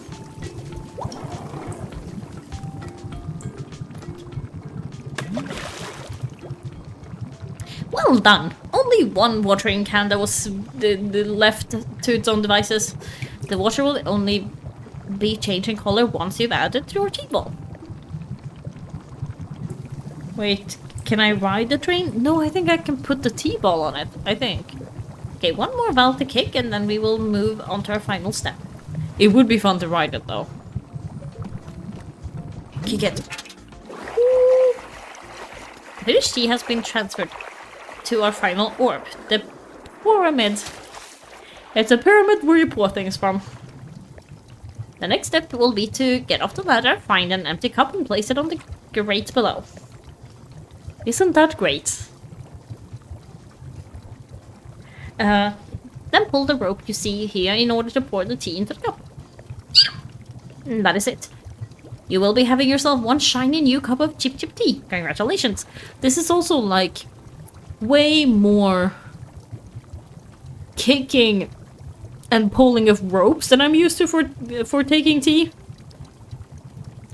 Well done! Only one watering can that was left to its own devices. The water will only be changing color once you've added your tea ball. Wait, can I ride the train? No, I think I can put the T-ball on it, I think. Okay, one more valve to kick and then we will move on to our final step. It would be fun to ride it though. Kick it. British tea has been transferred to our final orb, the pyramid. It's a pyramid where you pour things from. The next step will be to get off the ladder, find an empty cup and place it on the grate below. Isn't that great? Then pull the rope you see here in order to pour the tea into the cup. And that is it. You will be having yourself one shiny new cup of chip chip tea. Congratulations. This is also like way more kicking and pulling of ropes than I'm used to for taking tea.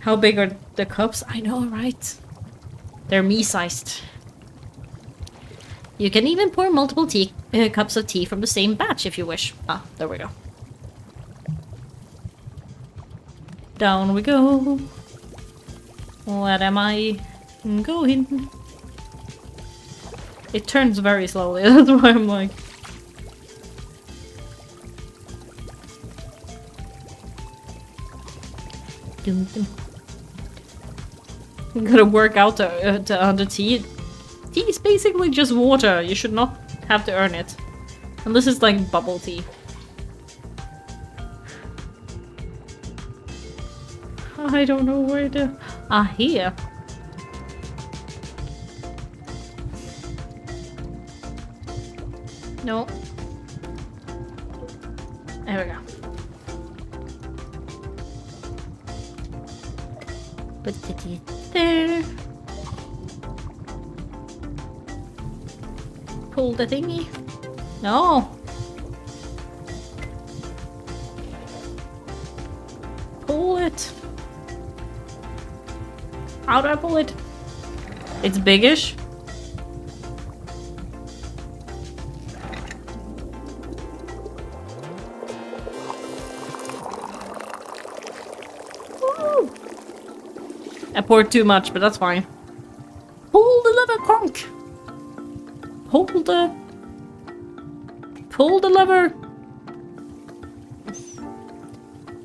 How big are the cups? I know, right? They're me-sized. You can even pour multiple cups of tea from the same batch if you wish. Ah, there we go. Down we go. Where am I going? It turns very slowly, that's why I'm like... Dum, dum. You gotta work out the tea. Tea is basically just water. You should not have to earn it. And this is like bubble tea. I don't know where to... Ah, here. No. There we go. Put the tea There. Pull the thingy. No. Pull it. How do I pull it? It's biggish. Woo! I poured too much, but that's fine. Pull the lever, Kronk! Pull the lever!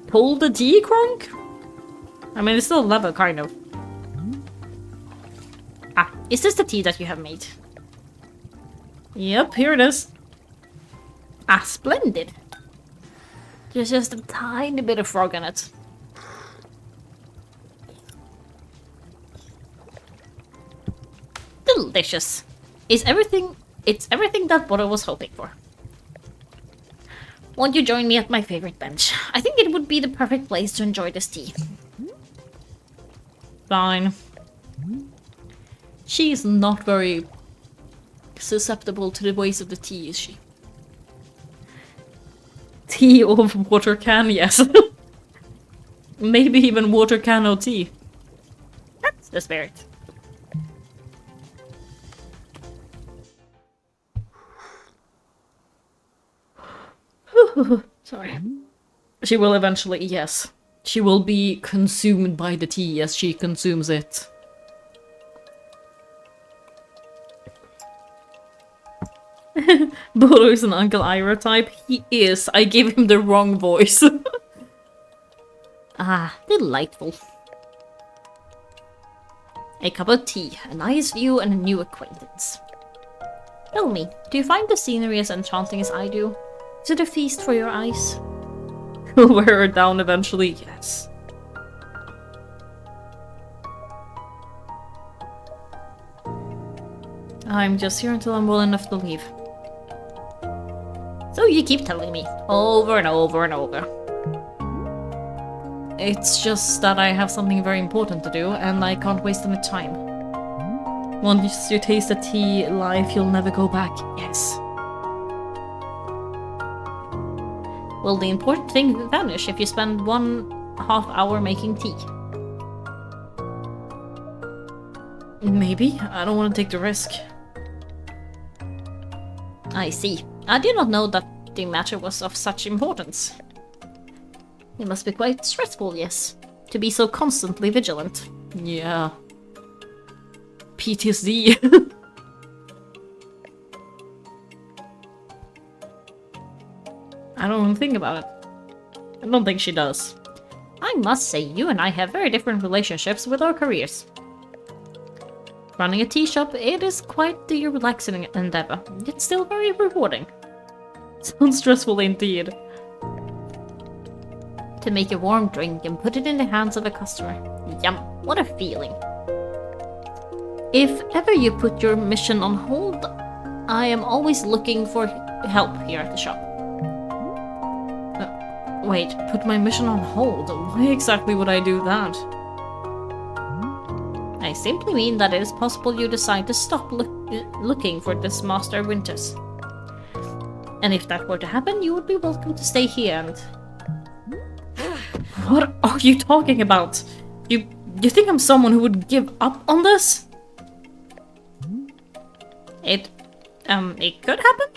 Pull the tea, Kronk? I mean, it's still a lever, kind of. Ah, is this the tea that you have made? Yep, here it is. Ah, splendid. There's just a tiny bit of frog in it. Delicious. It's everything that Bora was hoping for. Won't you join me at my favorite bench? I think it would be the perfect place to enjoy this tea. Fine. She's not very susceptible to the ways of the tea, is she? Tea or water can, yes. Maybe even water can or tea. That's the spirit. Sorry. She will eventually, yes. She will be consumed by the tea as she consumes it. Bodo is an Uncle Ira type. He is. I gave him the wrong voice. Ah, delightful. A cup of tea, a nice view, and a new acquaintance. Tell me, do you find the scenery as enchanting as I do? Is it a feast for your eyes? We'll wear her down eventually, yes. I'm just here until I'm well enough to leave. So you keep telling me, over and over and over. It's just that I have something very important to do, and I can't waste any time. Once you taste the tea life, you'll never go back. Yes. Will the important thing vanish if you spend 1/2 hour making tea? Maybe. I don't want to take the risk. I see. I did not know that the matter was of such importance. It must be quite stressful, yes, to be so constantly vigilant. Yeah. PTSD. I don't even think about it. I don't think she does. I must say, you and I have very different relationships with our careers. Running a tea shop, it is quite the relaxing endeavor, yet still very rewarding. Sounds stressful indeed. To make a warm drink and put it in the hands of a customer. Yum, what a feeling. If ever you put your mission on hold, I am always looking for help here at the shop. Wait, put my mission on hold? Why exactly would I do that? I simply mean that it is possible you decide to stop looking for this Master Winters. And if that were to happen, you would be welcome to stay here and... What are you talking about? You think I'm someone who would give up on this? It could happen.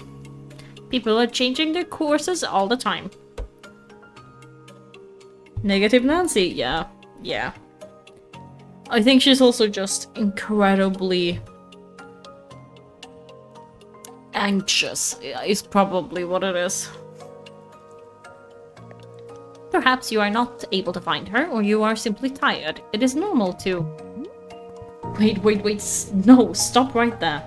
People are changing their courses all the time. Negative Nancy, yeah. I think she's also just incredibly anxious, is probably what it is. Perhaps you are not able to find her, or you are simply tired. It is normal to... Wait, no, stop right there.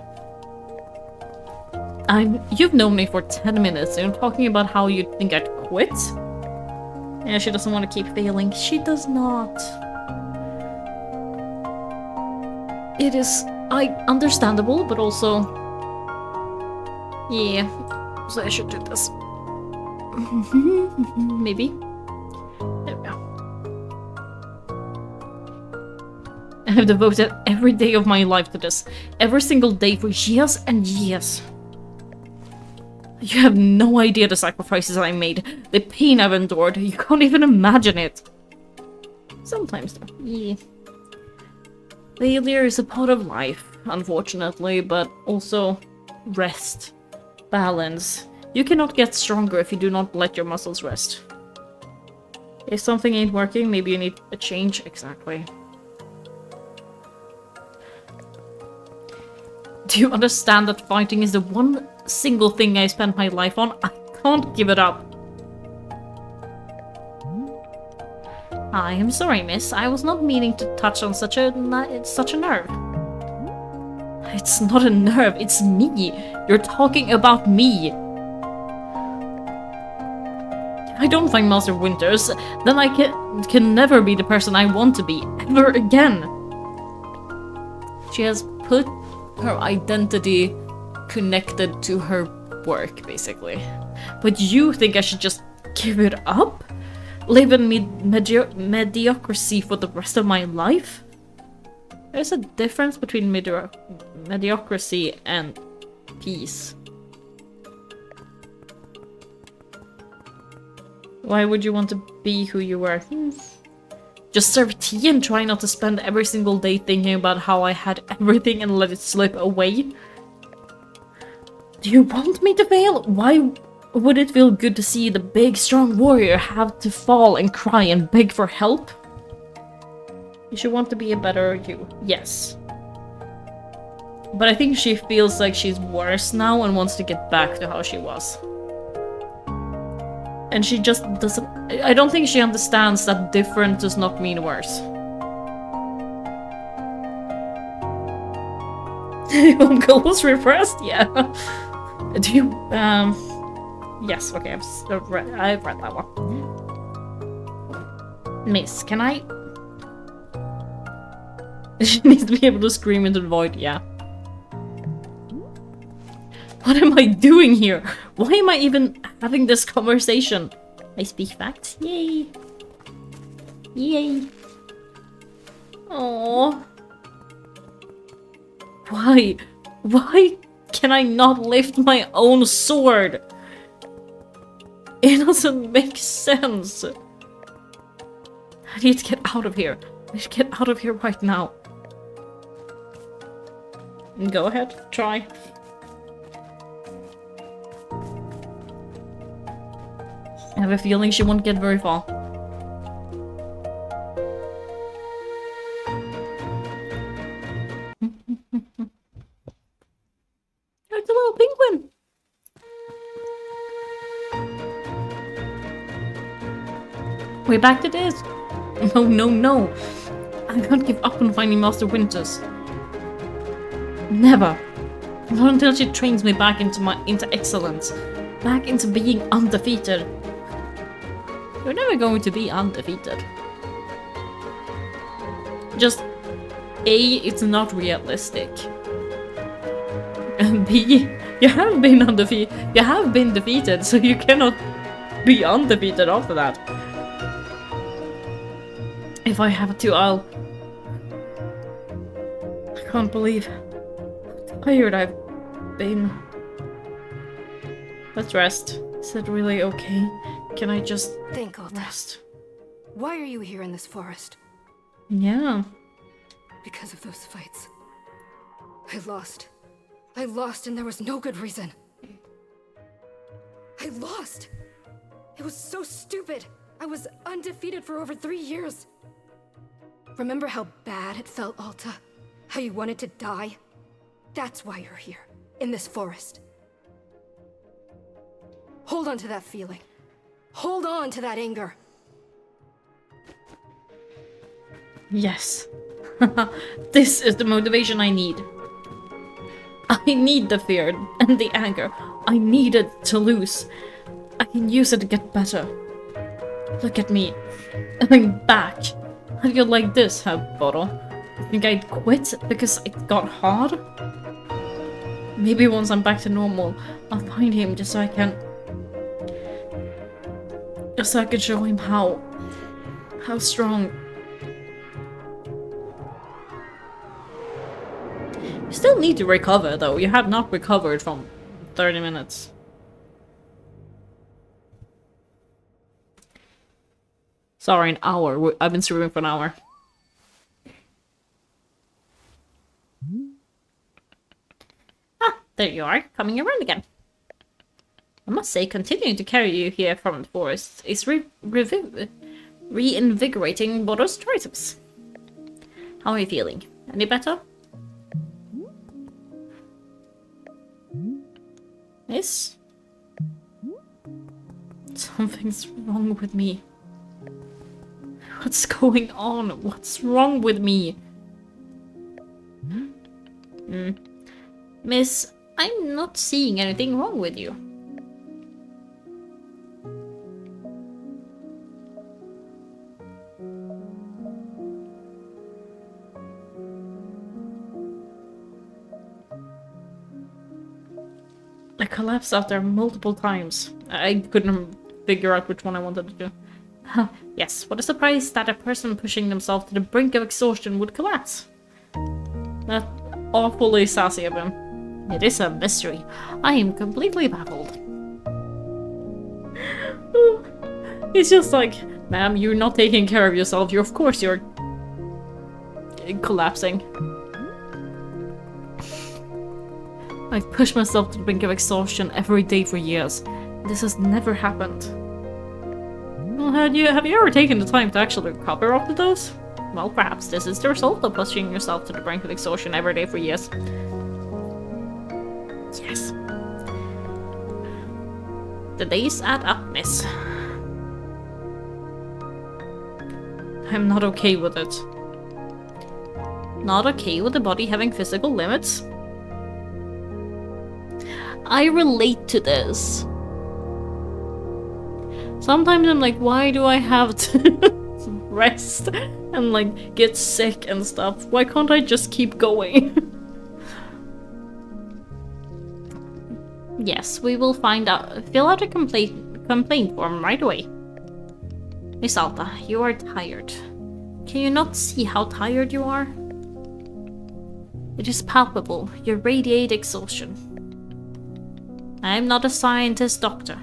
You've known me for 10 minutes, and you're talking about how you think I'd quit? Yeah, she doesn't want to keep failing. She does not. It is, understandable, but also... Yeah, so I should do this. Maybe. There we go. I have devoted every day of my life to this. Every single day for years and years. You have no idea the sacrifices I made, the pain I've endured. You can't even imagine it. Sometimes, though. Yeah. Failure is a part of life, unfortunately, but also rest, balance. You cannot get stronger if you do not let your muscles rest. If something ain't working, maybe you need a change. Exactly. Do you understand that fighting is the one single thing I spend my life on? I can't give it up. I am sorry, miss. I was not meaning to touch on such a nerve. It's not a nerve, it's me. You're talking about me. If I don't find Master Winters, then I can never be the person I want to be, ever again. She has put her identity connected to her work, basically. But you think I should just give it up? Live in mediocrity for the rest of my life? There's a difference between mediocrity and peace. Why would you want to be who you were? Just serve tea and try not to spend every single day thinking about how I had everything and let it slip away? Do you want me to fail? Why would it feel good to see the big, strong warrior have to fall and cry and beg for help? You should want to be a better you. Yes. But I think she feels like she's worse now and wants to get back to how she was. And she just doesn't... I don't think she understands that different does not mean worse. Home goal was repressed? Yeah. Do you... Yes, okay, I've read that one. Miss, can I... She needs to be able to scream into the void, yeah. What am I doing here? Why am I even having this conversation? I speak facts. Yay. Yay. Aww. Why? Why can I not lift my own sword? In doesn't make sense. I need to get out of here. I need to get out of here right now. Go ahead, try. I have a feeling she won't get very far. It's a little penguin. We're back to this. No, no, no. I can't give up on finding Master Winters. Never. Not until she trains me back into excellence. Back into being undefeated. You're never going to be undefeated. Just A, it's not realistic. And B, you have been undefeated. You have been defeated, so you cannot be undefeated after that. If I have to, I can't believe how tired I've been. Let's rest. Is it really okay? Can I just Think, Alta. rest? Why are you here in this forest? Yeah. Because of those fights. I lost. I lost and there was no good reason. I lost! It was so stupid! I was undefeated for over 3 years. Remember how bad it felt, Alta? How you wanted to die? That's why you're here, in this forest. Hold on to that feeling. Hold on to that anger. Yes. This is the motivation I need. I need the fear and the anger. I need it to lose. I can use it to get better. Look at me. I'm back. I feel like this, huh, Bottle? You think I'd quit because it got hard? Maybe once I'm back to normal, I'll find him just so I can... Just so I can show him how strong... You still need to recover, though. You have not recovered from 30 minutes. Sorry, an hour. I've been streaming for an hour. Ah, there you are, coming around again. I must say, continuing to carry you here from the forest is reinvigorating Bodo's triceps. How are you feeling? Any better? Yes? Something's wrong with me. What's going on? What's wrong with me? Miss, I'm not seeing anything wrong with you. I collapsed after multiple times. I couldn't figure out which one I wanted to do. Yes, what a surprise that a person pushing themselves to the brink of exhaustion would collapse. That's awfully sassy of him. It is a mystery. I am completely baffled. He's just like, ma'am, you're not taking care of yourself. Of course you're collapsing. I've pushed myself to the brink of exhaustion every day for years. This has never happened. Well, have you ever taken the time to actually recover after those? Well, perhaps this is the result of pushing yourself to the brink of exhaustion every day for years. Yes. The days add up, miss. I'm not okay with it. Not okay with the body having physical limits? I relate to this. Sometimes I'm like, why do I have to rest and like get sick and stuff? Why can't I just keep going? Yes, we will find out. Fill out a complaint form right away. Miss Alta, you are tired. Can you not see how tired you are? It is palpable. You radiate exhaustion. I am not a scientist doctor,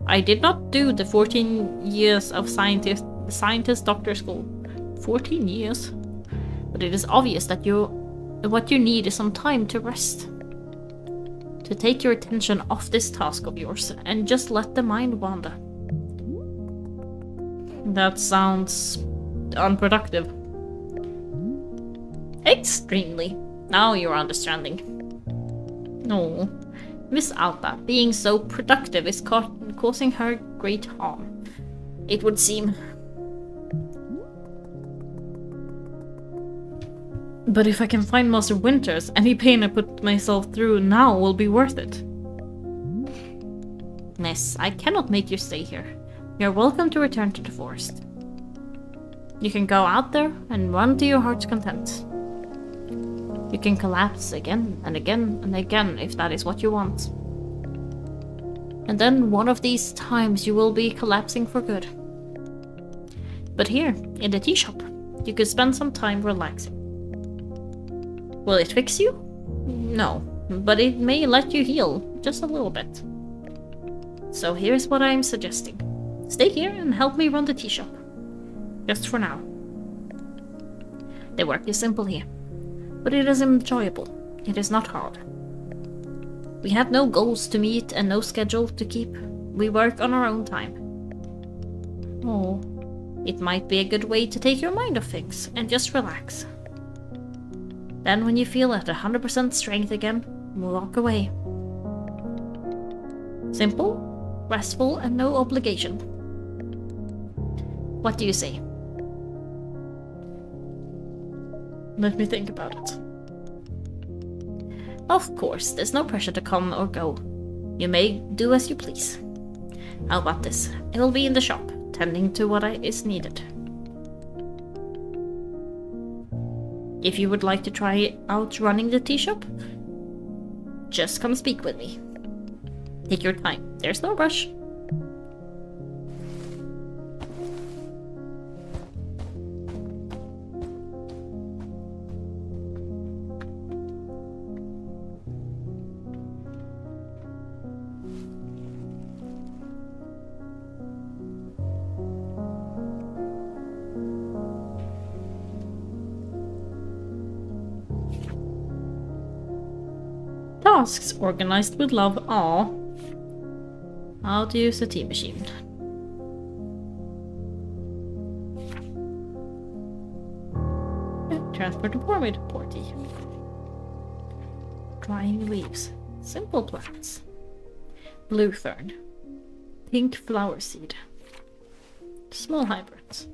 I did not do the 14 years of scientist doctor school. 14 years? But it is obvious that what you need is some time to rest. To take your attention off this task of yours and just let the mind wander. That sounds unproductive. Extremely. Now you're understanding. No. Miss Alta, being so productive is causing her great harm. It would seem. But if I can find Master Winters, any pain I put myself through now will be worth it. Miss, I cannot make you stay here. You're welcome to return to the forest. You can go out there and run to your heart's content. You can collapse again and again and again if that is what you want. And then one of these times you will be collapsing for good. But here, in the tea shop, you could spend some time relaxing. Will it fix you? No, but it may let you heal just a little bit. So here's what I'm suggesting. Stay here and help me run the tea shop. Just for now. The work is simple here, but it is enjoyable. It is not hard. We have no goals to meet and no schedule to keep. We work on our own time. Oh, it might be a good way to take your mind off things and just relax. Then when you feel at 100% strength again, walk away. Simple, restful, and no obligation. What do you say? Let me think about it. Of course, there's no pressure to come or go. You may do as you please. How about this? I will be in the shop, tending to what is needed. If you would like to try out running the tea shop, just come speak with me. Take your time, there's no rush. Tasks organized with love are how to use a tea machine. Transport to pour tea. Drying leaves. Simple plants. Blue fern. Pink flower seed. Small hybrids.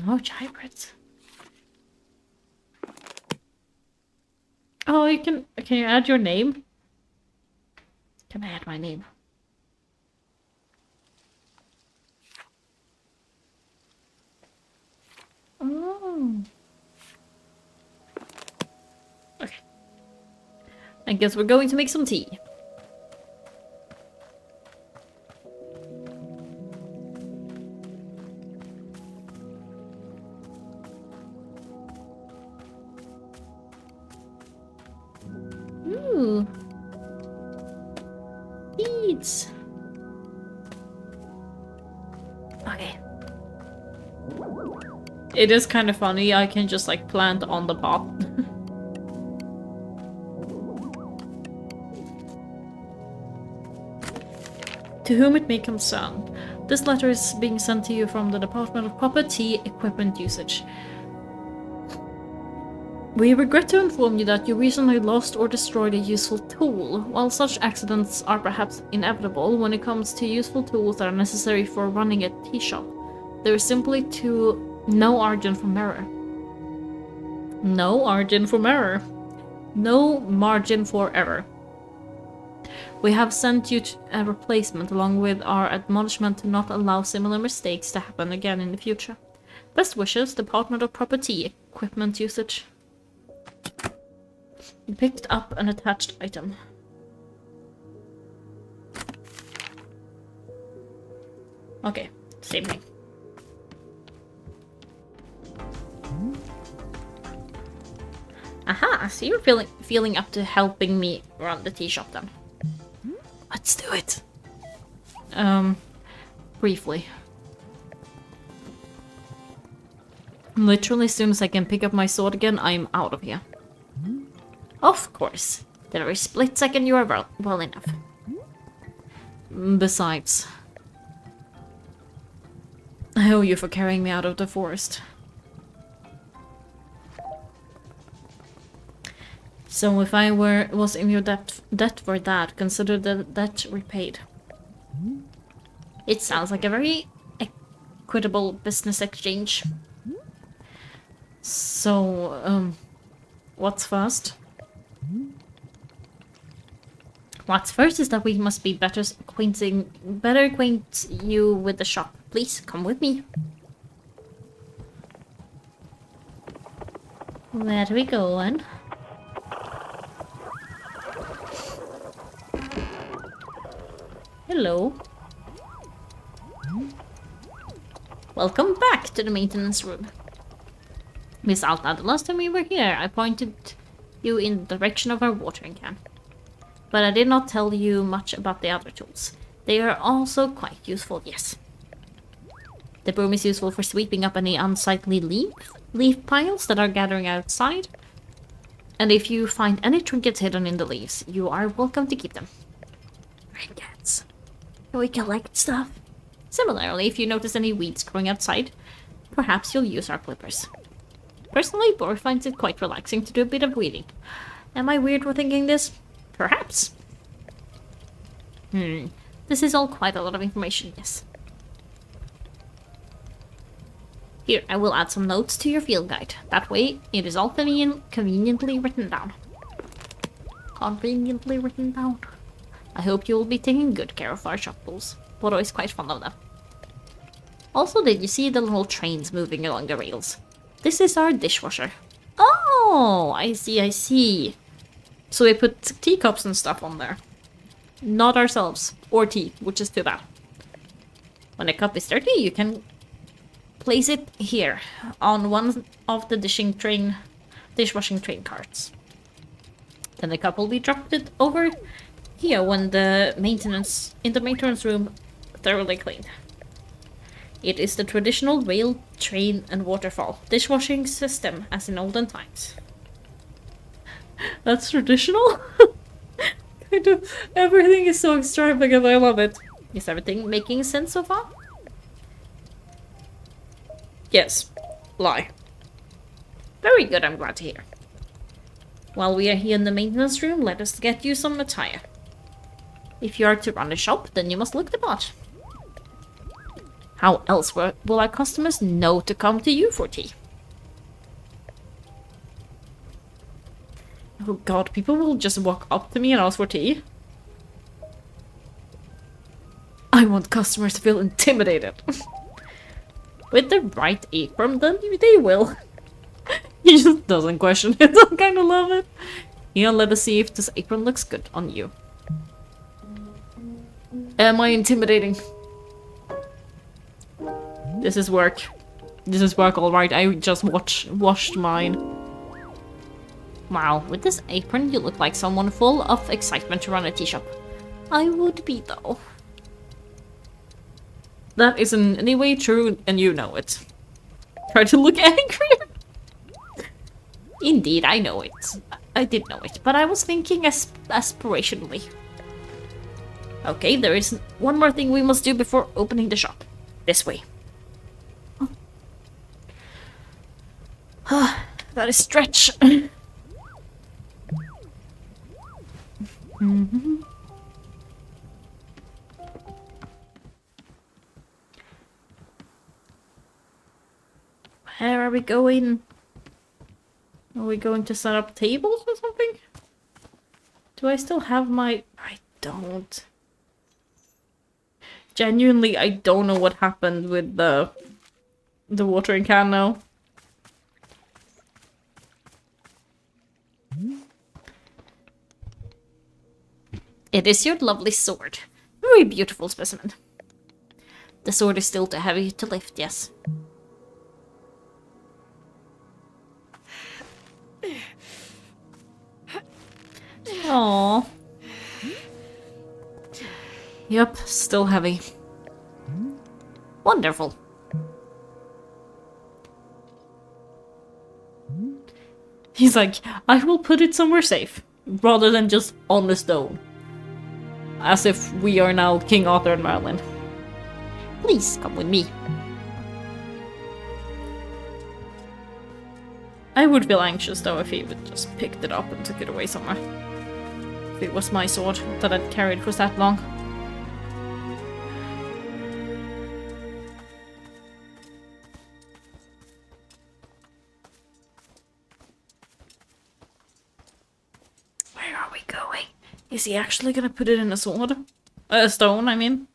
Large hybrids. Oh, you can you add your name? Can I add my name? Oh. Okay. I guess we're going to make some tea. Ooh. Beads. Okay. It is kind of funny, I can just like plant on the pot. To whom it may concern, this letter is being sent to you from the Department of Proper Tea Equipment Usage. We regret to inform you that you recently lost or destroyed a useful tool. While such accidents are perhaps inevitable when it comes to useful tools that are necessary for running a tea shop, there is simply no margin for error. No margin for error. No margin for error. We have sent you a replacement along with our admonishment to not allow similar mistakes to happen again in the future. Best wishes, Department of Proper Tea Equipment Usage. You picked up an attached item. Okay, same thing. I see you're feeling up to helping me run the tea shop then. Let's do it. Briefly. Literally, as soon as I can pick up my sword again, I'm out of here. Of course. The very split second you are well enough. Besides, I owe you for carrying me out of the forest. So if I was in your debt for that, consider the debt repaid. It sounds like a very equitable business exchange. So, what's first? What's first is that we must be better acquaint you with the shop. Please, come with me. Where are we going? Hello. Welcome back to the maintenance room. Miss Alta, the last time we were here, I pointed you in the direction of our watering can. But I did not tell you much about the other tools. They are also quite useful, yes. The broom is useful for sweeping up any unsightly leaf piles that are gathering outside. And if you find any trinkets hidden in the leaves, you are welcome to keep them. Trinkets. Can we collect stuff? Similarly, if you notice any weeds growing outside, perhaps you'll use our clippers. Personally, Bor finds it quite relaxing to do a bit of weeding. Am I weird for thinking this? Perhaps. This is all quite a lot of information, yes. Here, I will add some notes to your field guide. That way, it is all conveniently written down. Conveniently written down. I hope you will be taking good care of our shop tools. Bodo is quite fond of them. Also, did you see the little trains moving along the rails? This is our dishwasher. Oh, I see. So we put teacups and stuff on there. Not ourselves. Or tea, which is too bad. When a cup is dirty, you can place it here on one of the dishwashing train carts. Then the cup will be dropped over here when the maintenance room thoroughly cleaned. It is the traditional rail, train, and waterfall dishwashing system as in olden times. That's traditional? Kind of. Everything is so extravagant, I love it. Is everything making sense so far? Yes. Lie. Very good, I'm glad to hear. While we are here in the maintenance room, let us get you some attire. If you are to run a shop, then you must look the part. How else will our customers know to come to you for tea? Oh god, people will just walk up to me and ask for tea. I want customers to feel intimidated. With the right apron, then they will. He just doesn't question it. I kind of love it. Here, let us see if this apron looks good on you. Am I intimidating? This is work. This is work, alright. I just washed mine. Wow, with this apron you look like someone full of excitement to run a tea shop. I would be, though. That isn't in any way true, and you know it. Try to look angry. Indeed, I know it. I did know it, but I was thinking aspirationally. Okay, there is one more thing we must do before opening the shop. This way. That is stretch. Where are we going? Are we going to set up tables or something? Do I still have my... I don't. Genuinely, I don't know what happened with the watering can now. It is your lovely sword. Very beautiful specimen. The sword is still too heavy to lift, yes. Aww. Yep, still heavy. Wonderful. He's like, I will put it somewhere safe, rather than just on the stone. As if we are now King Arthur and Merlin. Please come with me. I would feel anxious though if he would just picked it up and took it away somewhere. If it was my sword that I'd carried for that long. Where are we going? Is he actually gonna put it in a sword? A stone, I mean.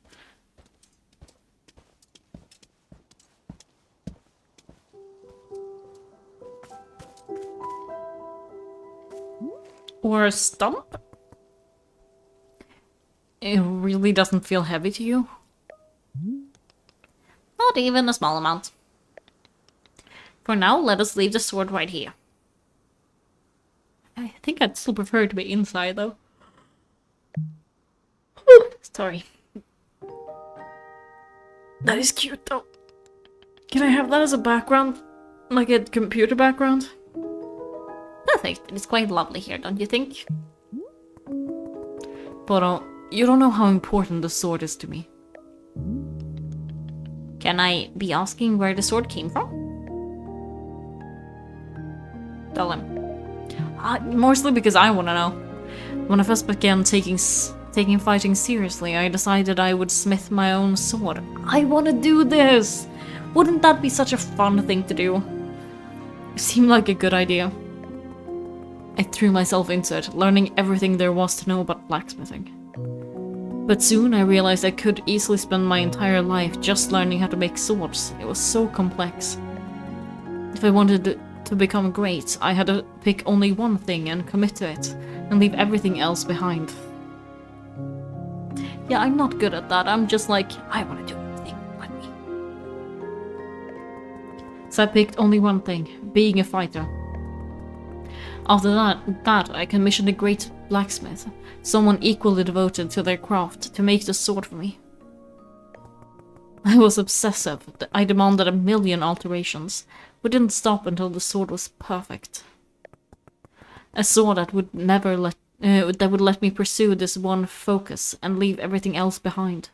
Or a stump? It really doesn't feel heavy to you? Not even a small amount. For now, let us leave the sword right here. I think I'd still prefer it to be inside though. Sorry. That is cute though. Can I have that as a background? Like a computer background? Perfect. It's quite lovely here, don't you think? But you don't know how important the sword is to me. Can I be asking where the sword came from? Tell him. Mostly because I want to know. When I first began taking fighting seriously, I decided I would smith my own sword. I want to do this! Wouldn't that be such a fun thing to do? It seemed like a good idea. I threw myself into it, learning everything there was to know about blacksmithing. But soon I realized I could easily spend my entire life just learning how to make swords. It was so complex. If I wanted to become great, I had to pick only one thing and commit to it, and leave everything else behind. Yeah, I'm not good at that. I'm just like, I want to do everything. Let me. So I picked only one thing, being a fighter. After that, I commissioned a great blacksmith, someone equally devoted to their craft, to make the sword for me. I was obsessive. I demanded 1,000,000 alterations. We didn't stop until the sword was perfect. A sword that would let me pursue this one focus and leave everything else behind.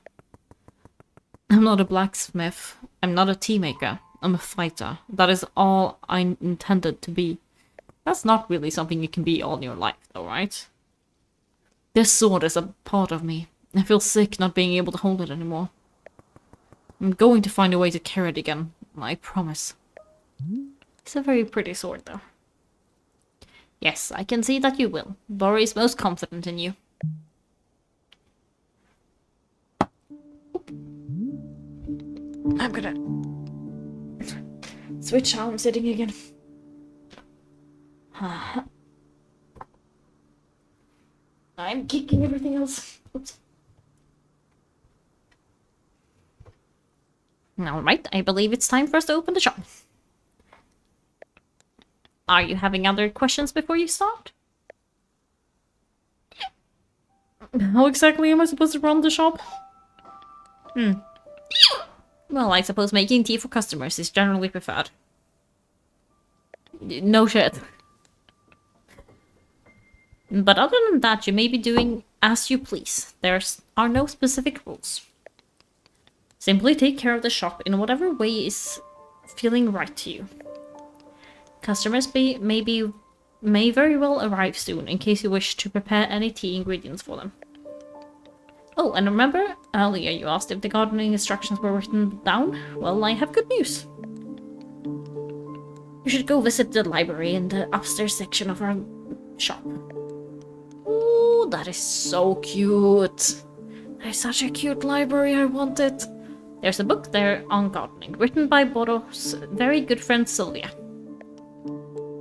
I'm not a blacksmith. I'm not a tea maker. I'm a fighter. That is all I intended to be. That's not really something you can be all your life, though, right? This sword is a part of me. I feel sick not being able to hold it anymore. I'm going to find a way to carry it again. I promise. It's a very pretty sword, though. Yes, I can see that you will. Bori is most confident in you. I'm gonna switch how I'm sitting again. I'm kicking everything else. Oops. Alright, I believe it's time for us to open the shop. Are you having other questions before you start? How exactly am I supposed to run the shop? Well, I suppose making tea for customers is generally preferred. No shit. But other than that, you may be doing as you please. There are no specific rules. Simply take care of the shop in whatever way is feeling right to you. Customers may very well arrive soon, in case you wish to prepare any tea ingredients for them. Oh, and remember, earlier you asked if the gardening instructions were written down? Well, I have good news. You should go visit the library in the upstairs section of our shop. Ooh, that is so cute. That is such a cute library, I want it. There's a book there on gardening, written by Boro's very good friend Sylvia.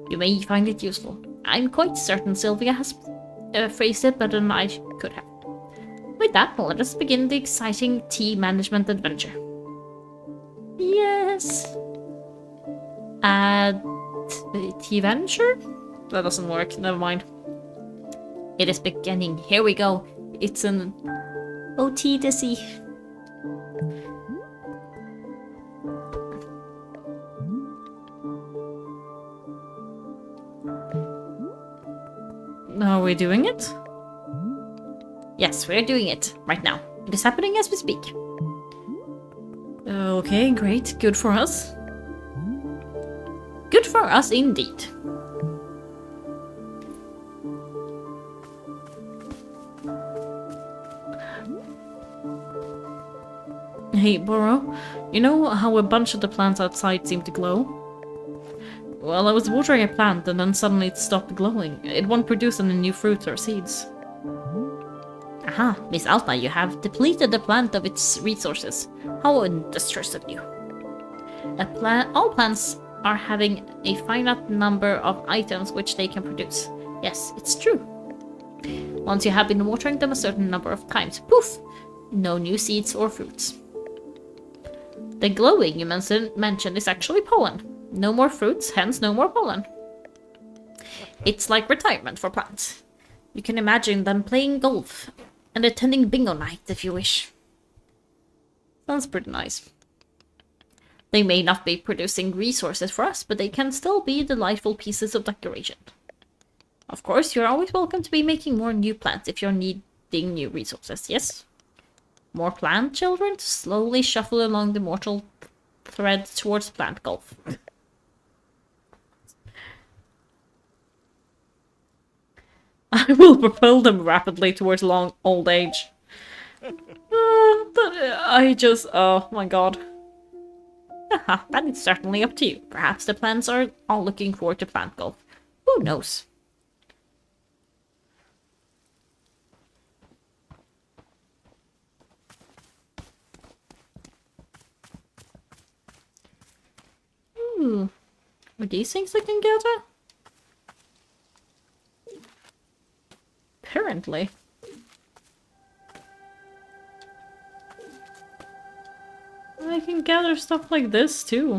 You may find it useful. I'm quite certain Sylvia has phrased it better than I could have. With that, let us begin the exciting tea management adventure. Yes! Tea venture? That doesn't work, never mind. It is beginning. Here we go. It's an OT to see. Are we doing it? Yes, we're doing it right now. It is happening as we speak. Okay, great. Good for us. Good for us indeed. Hey, Burrow, you know how a bunch of the plants outside seem to glow? Well, I was watering a plant and then suddenly it stopped glowing. It won't produce any new fruits or seeds. Aha, Miss Alta, you have depleted the plant of its resources. How industrious of you. All plants are having a finite number of items which they can produce. Yes, it's true. Once you have been watering them a certain number of times, poof! No new seeds or fruits. The glowing you mentioned is actually pollen. No more fruits, hence no more pollen. It's like retirement for plants. You can imagine them playing golf and attending bingo night if you wish. Sounds pretty nice. They may not be producing resources for us, but they can still be delightful pieces of decoration. Of course, you're always welcome to be making more new plants if you're needing new resources, yes? More plant children to slowly shuffle along the mortal thread towards plant golf. I will propel them rapidly towards long old age. Oh my god. That is certainly up to you. Perhaps the plants are all looking forward to plant golf. Who knows? Are these things I can gather? Apparently. I can gather stuff like this too.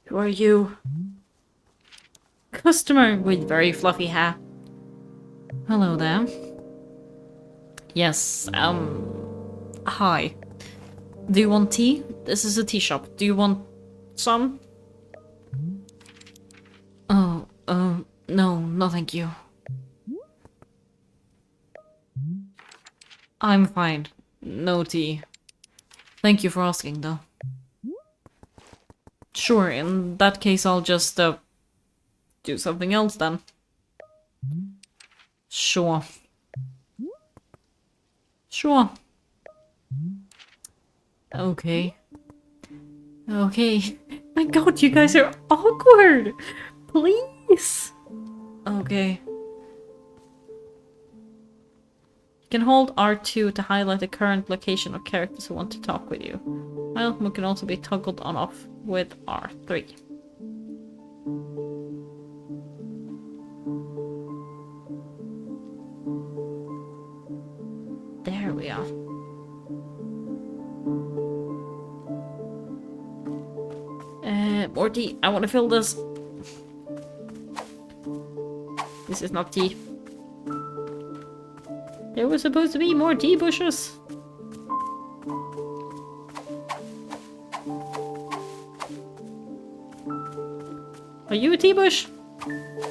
Who are you? Customer with very fluffy hair. Hello there. Yes, hi. Do you want tea? This is a tea shop. Do you want some? Oh, no, thank you. I'm fine. No tea. Thank you for asking, though. Sure, in that case I'll just, do something else then. Sure. Sure. Okay. Okay. My god, you guys are awkward! Please! Okay. You can hold R2 to highlight the current location of characters who want to talk with you. Welcome can also be toggled on off with R3. There we are. More tea. I want to fill this. This is not tea. There was supposed to be more tea bushes. Are you a tea bush?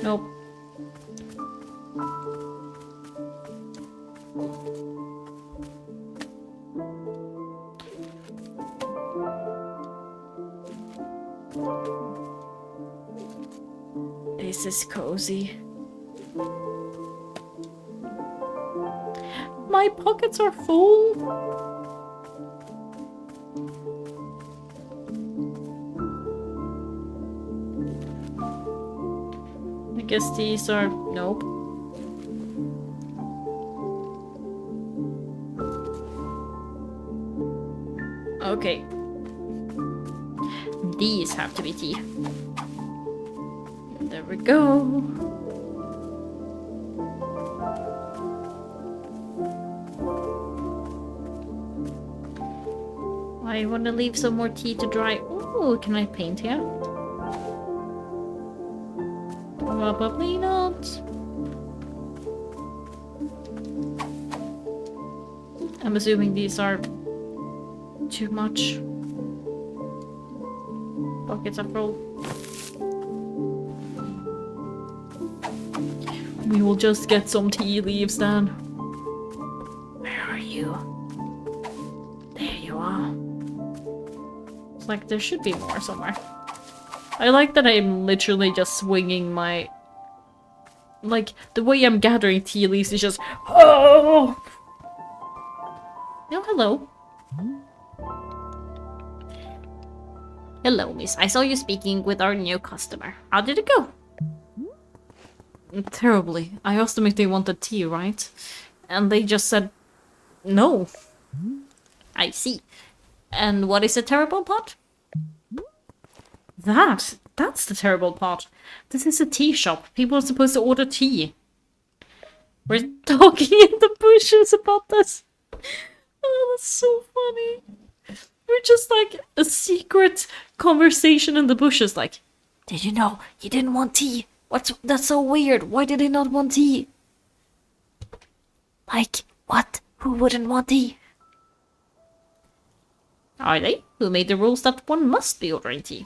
Nope. This is cozy. My pockets are full. I guess these are... nope. Okay. These have to be tea. There we go. I want to leave some more tea to dry. Ooh, can I paint here? Probably not. I'm assuming these are too much. Buckets are full. We will just get some tea leaves then. Where are you? There you are. It's like there should be more somewhere. I like that I'm literally just swinging my... Like, the way I'm gathering tea leaves is just... Oh! Oh, hello. Hello, miss. I saw you speaking with our new customer. How did it go? Terribly. I asked them if they wanted tea, right? And they just said no. I see. And what is the terrible part? That's the terrible part. This is a tea shop. People are supposed to order tea. We're talking in the bushes about this. Oh, that's so funny. We're just like a secret conversation in the bushes, like, did you know he didn't want tea? That's so weird. Why did he not want tea? Like, what? Who wouldn't want tea? Are they? Who made the rules that one must be ordering tea?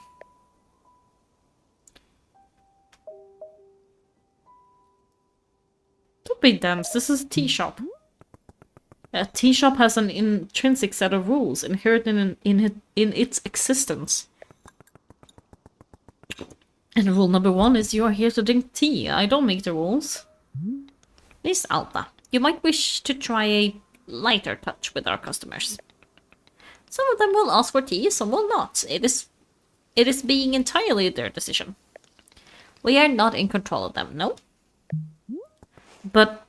Don't be dense. This is a tea shop. A tea shop has an intrinsic set of rules inherent in its existence. And rule number 1 is you are here to drink tea. I don't make the rules. Miss Alta, you might wish to try a lighter touch with our customers. Some of them will ask for tea, some will not. It is being entirely their decision. We are not in control of them, no? But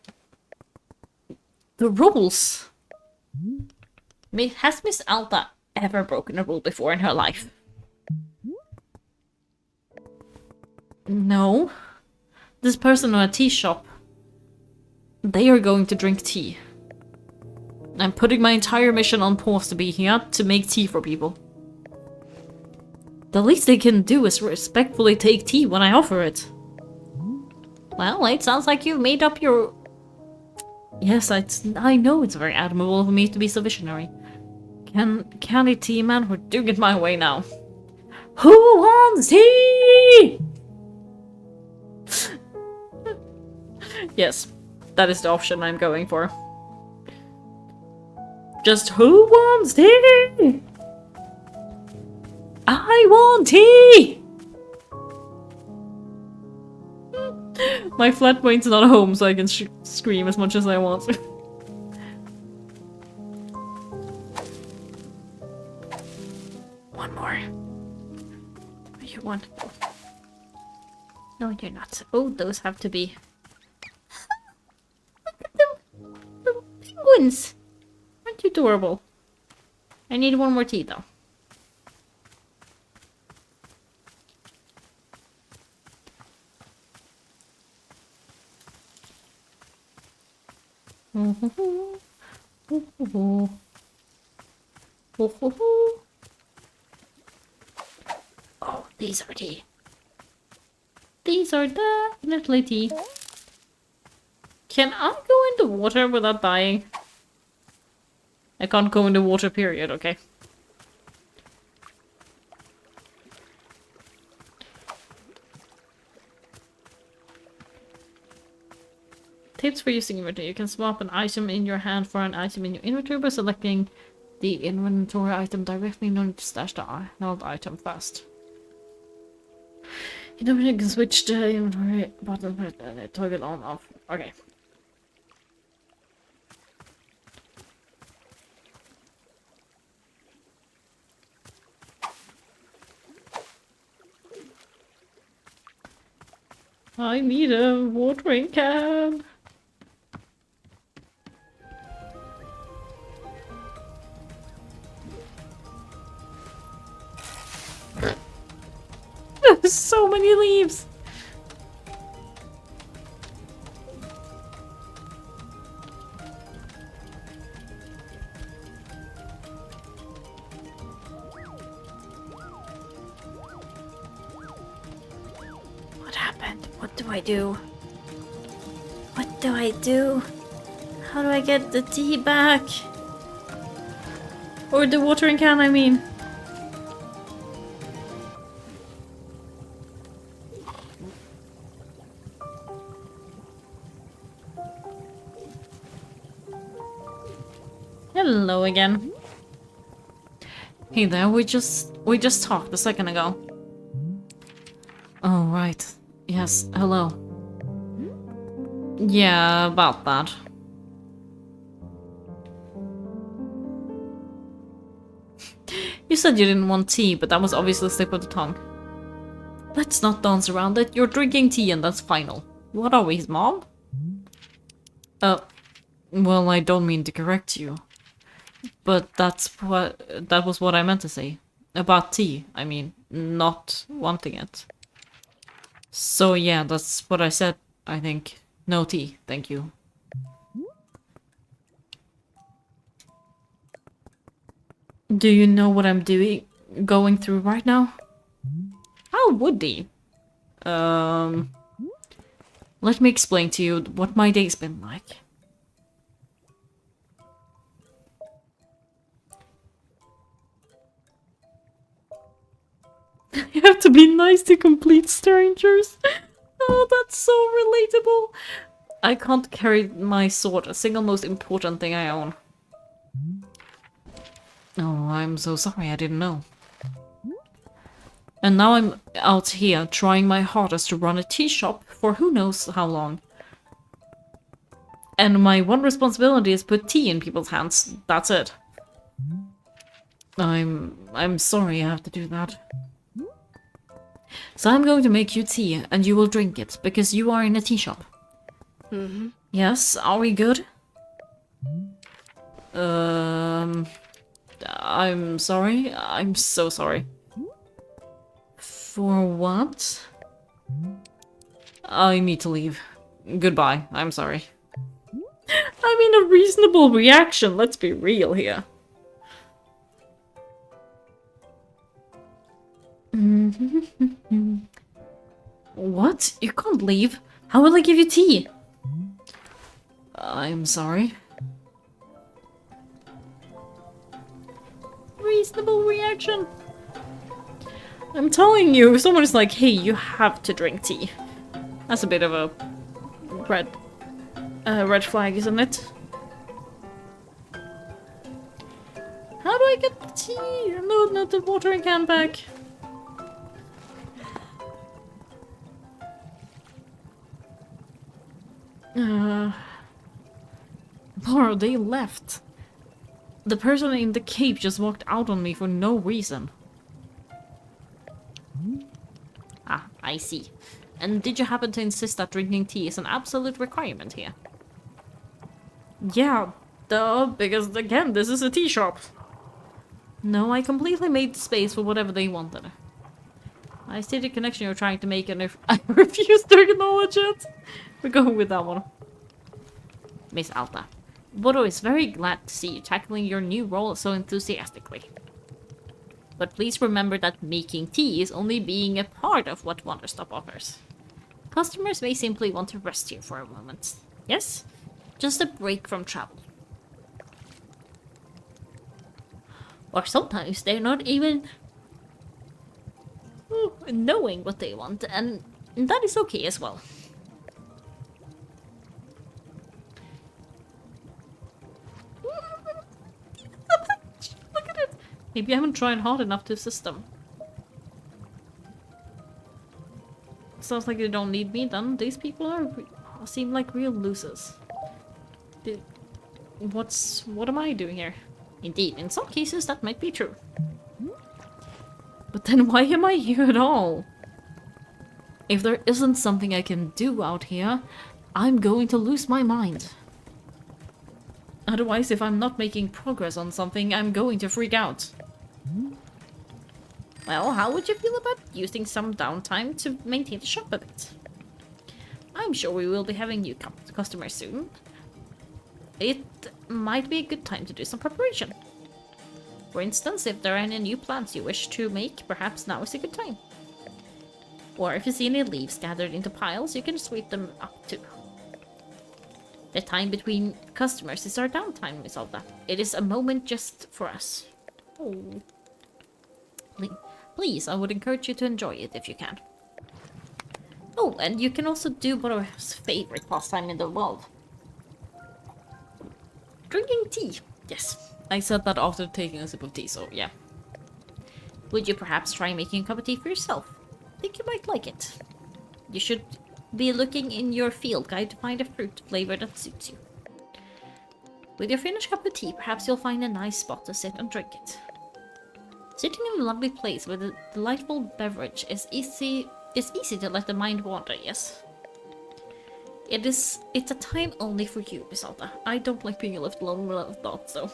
the rules. Has Miss Alta ever broken a rule before in her life? No. This person at a tea shop, they are going to drink tea. I'm putting my entire mission on pause to be here to make tea for people. The least they can do is respectfully take tea when I offer it. Well, it sounds like you've made up your... Yes, I know it's very admirable of me to be so visionary. Candy tea, man, we're doing it my way now. Who wants tea? Yes, that is the option I'm going for. Just who wants tea? I want tea! My flatmate's not home, so I can scream as much as I want. One more. Are you one? No, you're not. Oh, those have to be... Look at them! Little penguins! Aren't you adorable? I need one more tea, though. Oh, these are tea. These are definitely tea. Can I go in the water without dying? I can't go in the water, period, okay. Tips for using inventory. You can swap an item in your hand for an item in your inventory by selecting the inventory item directly. No need to stash the held item first. You know, you can switch the inventory button and toggle on off. Okay. I need a watering can. There's so many leaves. What do I do? What do I do? How do I get the tea back? Or the watering can, I mean. Hello again. Hey there, we just talked a second ago. Oh, right. Yes, hello. Yeah, about that. You said you didn't want tea, but that was obviously a slip of the tongue. Let's not dance around it. You're drinking tea and that's final. What are we, his mom? Well, I don't mean to correct you. But that was what I meant to say. About tea, I mean, not wanting it. So yeah, that's what I said, I think. No tea, thank you. Do you know what I'm going through right now? How would he? Let me explain to you what my day's been like. You have to be nice to complete strangers. Oh, that's so relatable. I can't carry my sword, a single most important thing I own. Oh, I'm so sorry, I didn't know. And now I'm out here trying my hardest to run a tea shop for who knows how long. And my one responsibility is put tea in people's hands. That's it. I'm sorry I have to do that. So I'm going to make you tea, and you will drink it, because you are in a tea shop. Mm-hmm. Yes, are we good? I'm sorry. I'm so sorry. For what? I need to leave. Goodbye. I'm sorry. I mean, a reasonable reaction, let's be real here. What? You can't leave. How will I give you tea? I'm sorry. Reasonable reaction. I'm telling you, if someone is like, hey, you have to drink tea. That's a bit of a red flag, isn't it? How do I get the tea? No, not the watering can back. Laura, they left. The person in the cape just walked out on me for no reason. Ah, I see. And did you happen to insist that drinking tea is an absolute requirement here? Yeah, duh, because again, this is a tea shop. No, I completely made space for whatever they wanted. I see the connection you're trying to make and I refuse to acknowledge it. We're going with that one. Miss Alta. Bodo is very glad to see you tackling your new role so enthusiastically. But please remember that making tea is only being a part of what Wanderstop offers. Customers may simply want to rest here for a moment. Yes? Just a break from travel. Or sometimes they're not even knowing what they want, and that is okay as well. Look at it! Maybe I haven't tried hard enough to assist them. Sounds like they don't need me then. These people seem like real losers. What am I doing here? Indeed, in some cases that might be true. But then why am I here at all? If there isn't something I can do out here, I'm going to lose my mind. Otherwise, if I'm not making progress on something, I'm going to freak out. Well, how would you feel about using some downtime to maintain the shop a bit? I'm sure we will be having new customers soon. It might be a good time to do some preparation. For instance, if there are any new plans you wish to make, perhaps now is a good time. Or if you see any leaves gathered into piles, you can sweep them up too. The time between customers is our downtime, Miss Alta. It is a moment just for us. Oh. Please, I would encourage you to enjoy it if you can. Oh, and you can also do Boro's favorite pastime in the world. Drinking tea. Yes, I said that after taking a sip of tea, so yeah. Would you perhaps try making a cup of tea for yourself? Think you might like it. You should be looking in your field guide to find a fruit flavor that suits you. With your finished cup of tea, perhaps you'll find a nice spot to sit and drink it. Sitting in a lovely place with a delightful beverage is easy to let the mind wander, yes. It's a time only for you, Miss Alta. I don't like being left alone with thoughts, though.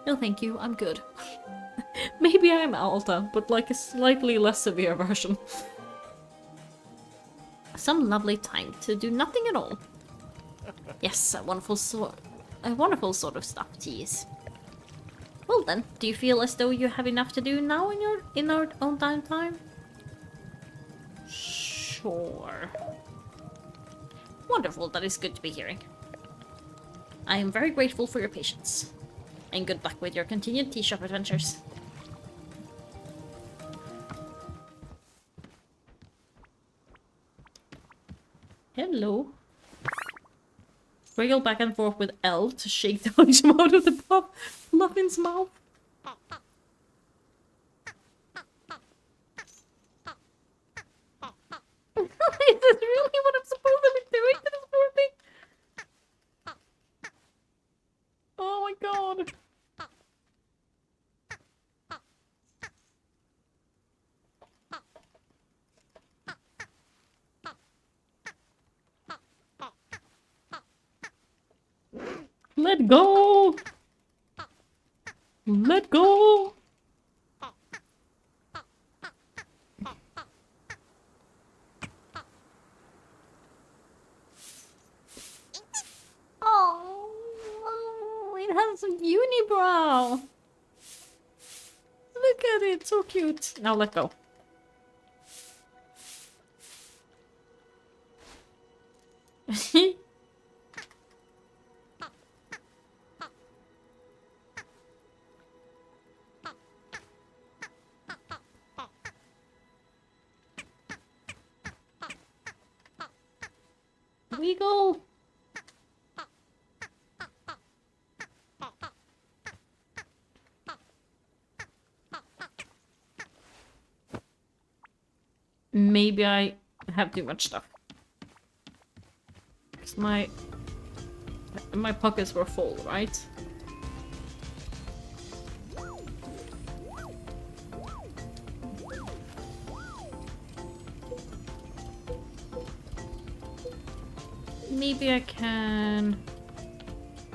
No thank you, I'm good. Maybe I'm Alta, but like a slightly less severe version. Some lovely time to do nothing at all. Yes, a wonderful sort of stuff tea is. Well then, do you feel as though you have enough to do now in our own downtime? Sure. Wonderful, that is good to be hearing. I am very grateful for your patience. And good luck with your continued tea shop adventures. Hello. Wriggle back and forth with L to shake the item out of the Fluffin's mouth. Is this really what I'm supposed to be doing to this poor thing? Oh my god. Let go! Let go! Oh, it has a unibrow! Look at it, so cute. Now let go. Wiggle! Maybe I have too much stuff. Because my pockets were full, right? Maybe I can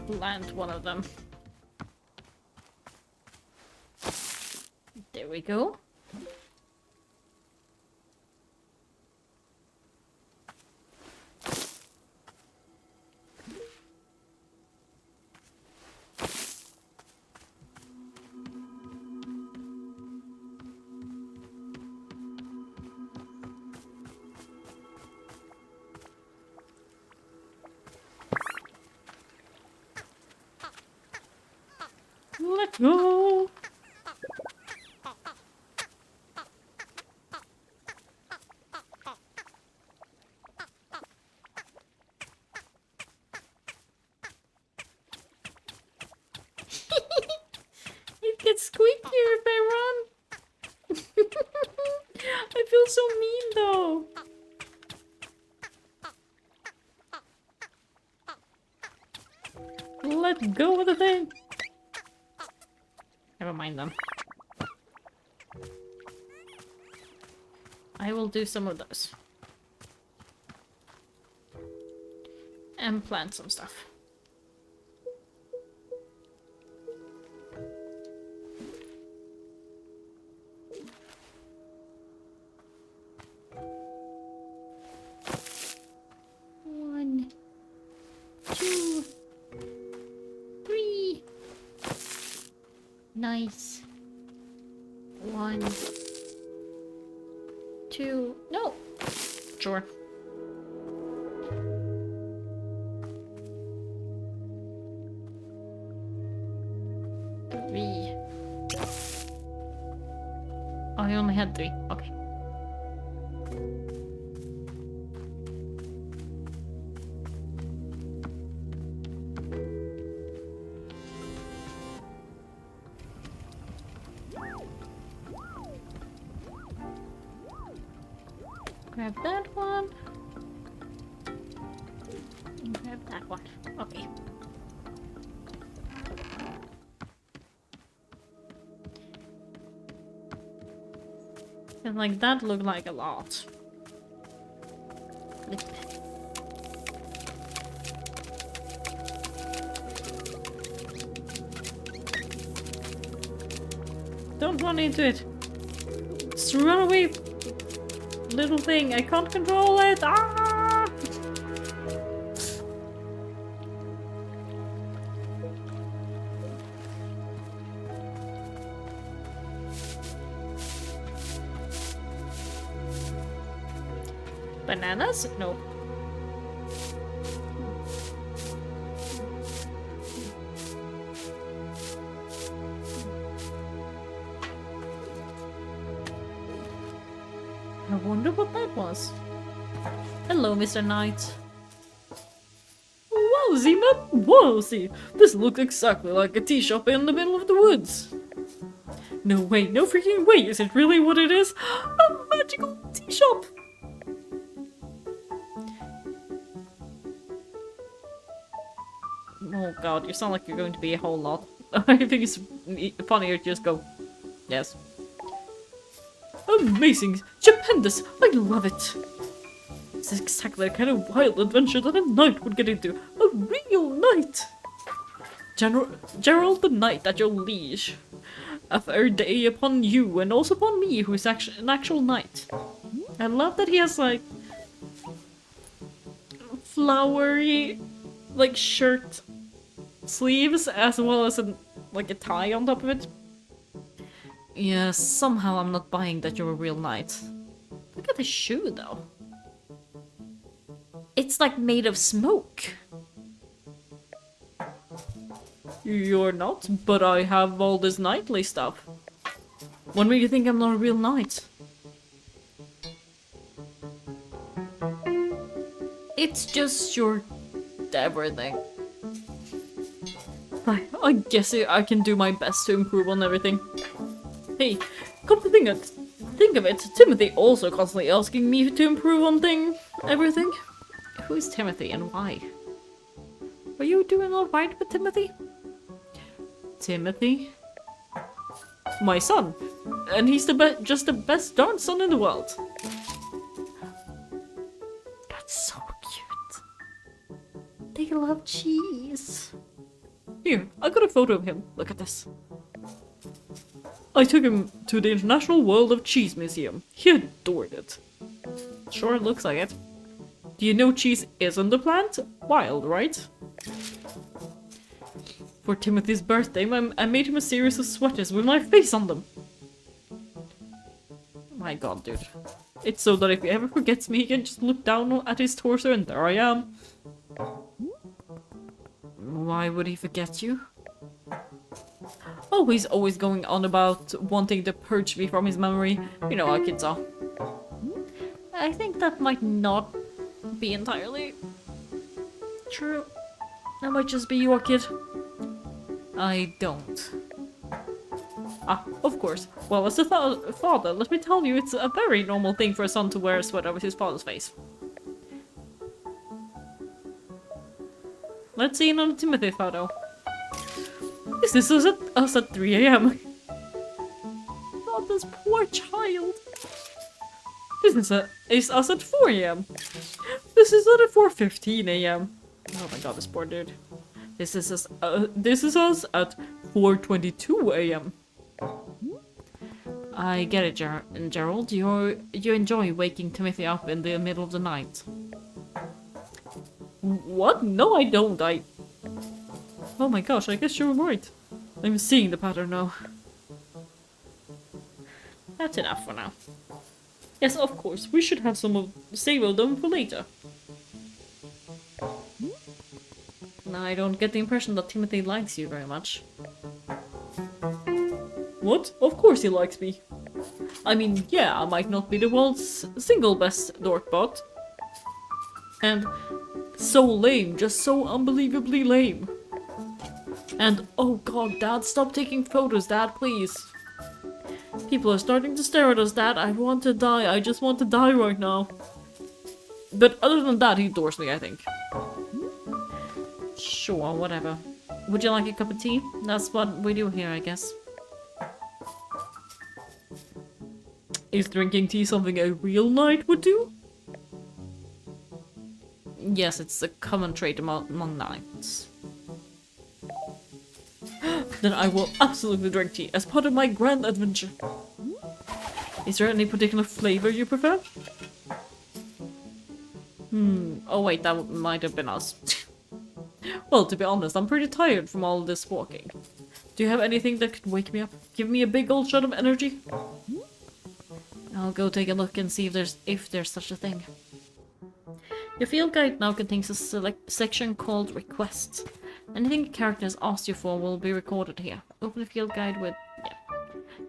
plant one of them. There we go. Let's go! It gets squeakier if I run. I feel so mean though. Let go of the thing. Never mind them. I will do some of those. And plant some stuff. One, two, three. Nice. 1, 2... No! Sure. Three. Oh, I only had 3. Okay. Grab that one. And grab that one. Okay. And like that looked like a lot. Don't run into it. Just run away. Little thing, I can't control it. Ah! Bananas? No. I wonder what that was. Hello, Mr. Knight. Wowsy, man, wowsy! This looks exactly like a tea shop in the middle of the woods. No way, no freaking way, is it really what it is? A magical tea shop! Oh god, you sound like you're going to be a whole lot. I think it's funnier to just go, yes. Amazing! Stupendous! I love it! This is exactly the kind of wild adventure that a knight would get into. A real knight! Gerald the Knight at your liege. A fair day upon you and also upon me, who is an actual knight. I love that he has like flowery like shirt sleeves as well as like a tie on top of it. Yeah, somehow I'm not buying that you're a real knight. Look at the shoe, though. It's like made of smoke. You're not, but I have all this knightly stuff. What made you think I'm not a real knight? It's just your everything. I guess I can do my best to improve on everything. Hey, come to think of it, Timothy also constantly asking me to improve on everything. Who is Timothy and why? Are you doing alright with Timothy? Timothy? My son. And he's just the best darn son in the world. That's so cute. They love cheese. Here, I got a photo of him. Look at this. I took him to the International World of Cheese Museum. He adored it. Sure looks like it. Do you know cheese isn't a plant? Wild, right? For Timothy's birthday, I made him a series of sweaters with my face on them. My god, dude. It's so that if he ever forgets me, he can just look down at his torso and there I am. Why would he forget you? Oh, he's always going on about wanting to purge me from his memory. You know how kids are. I think that might not be entirely true. That might just be your kid. I don't. Ah, of course. Well, as a father, let me tell you, it's a very normal thing for a son to wear a sweater with his father's face. Let's see another Timothy photo. This is us at 3 AM. Oh, this poor child. This is us at 4 AM. This is at 4:15 AM. Oh my god, this poor dude. This is us at 4:22 AM. I get it, Gerald. You enjoy waking Timothy up in the middle of the night. What? No, I don't. Oh my gosh, I guess you're right. I'm seeing the pattern now. That's enough for now. Yes, of course. We should have some of save of them for later. I don't get the impression that Timothy likes you very much. What? Of course he likes me. I mean, yeah, I might not be the world's single best dorkbot. And so lame, just so unbelievably lame. And oh god, Dad, stop taking photos, Dad, please. People are starting to stare at us, Dad. I want to die. I just want to die right now. But other than that, he adores me, I think. Sure, whatever. Would you like a cup of tea? That's what we do here, I guess. Is drinking tea something a real knight would do? Yes, it's a common trait among knights. Then I will absolutely drink tea as part of my grand adventure. Is there any particular flavor you prefer? Oh wait, that might have been us. Well, to be honest, I'm pretty tired from all this walking. Do you have anything that could wake me up? Give me a big old shot of energy? I'll go take a look and see if there's such a thing. Your field guide now contains a section called Requests. Anything a character has asked you for will be recorded here. Open the field guide with... yeah.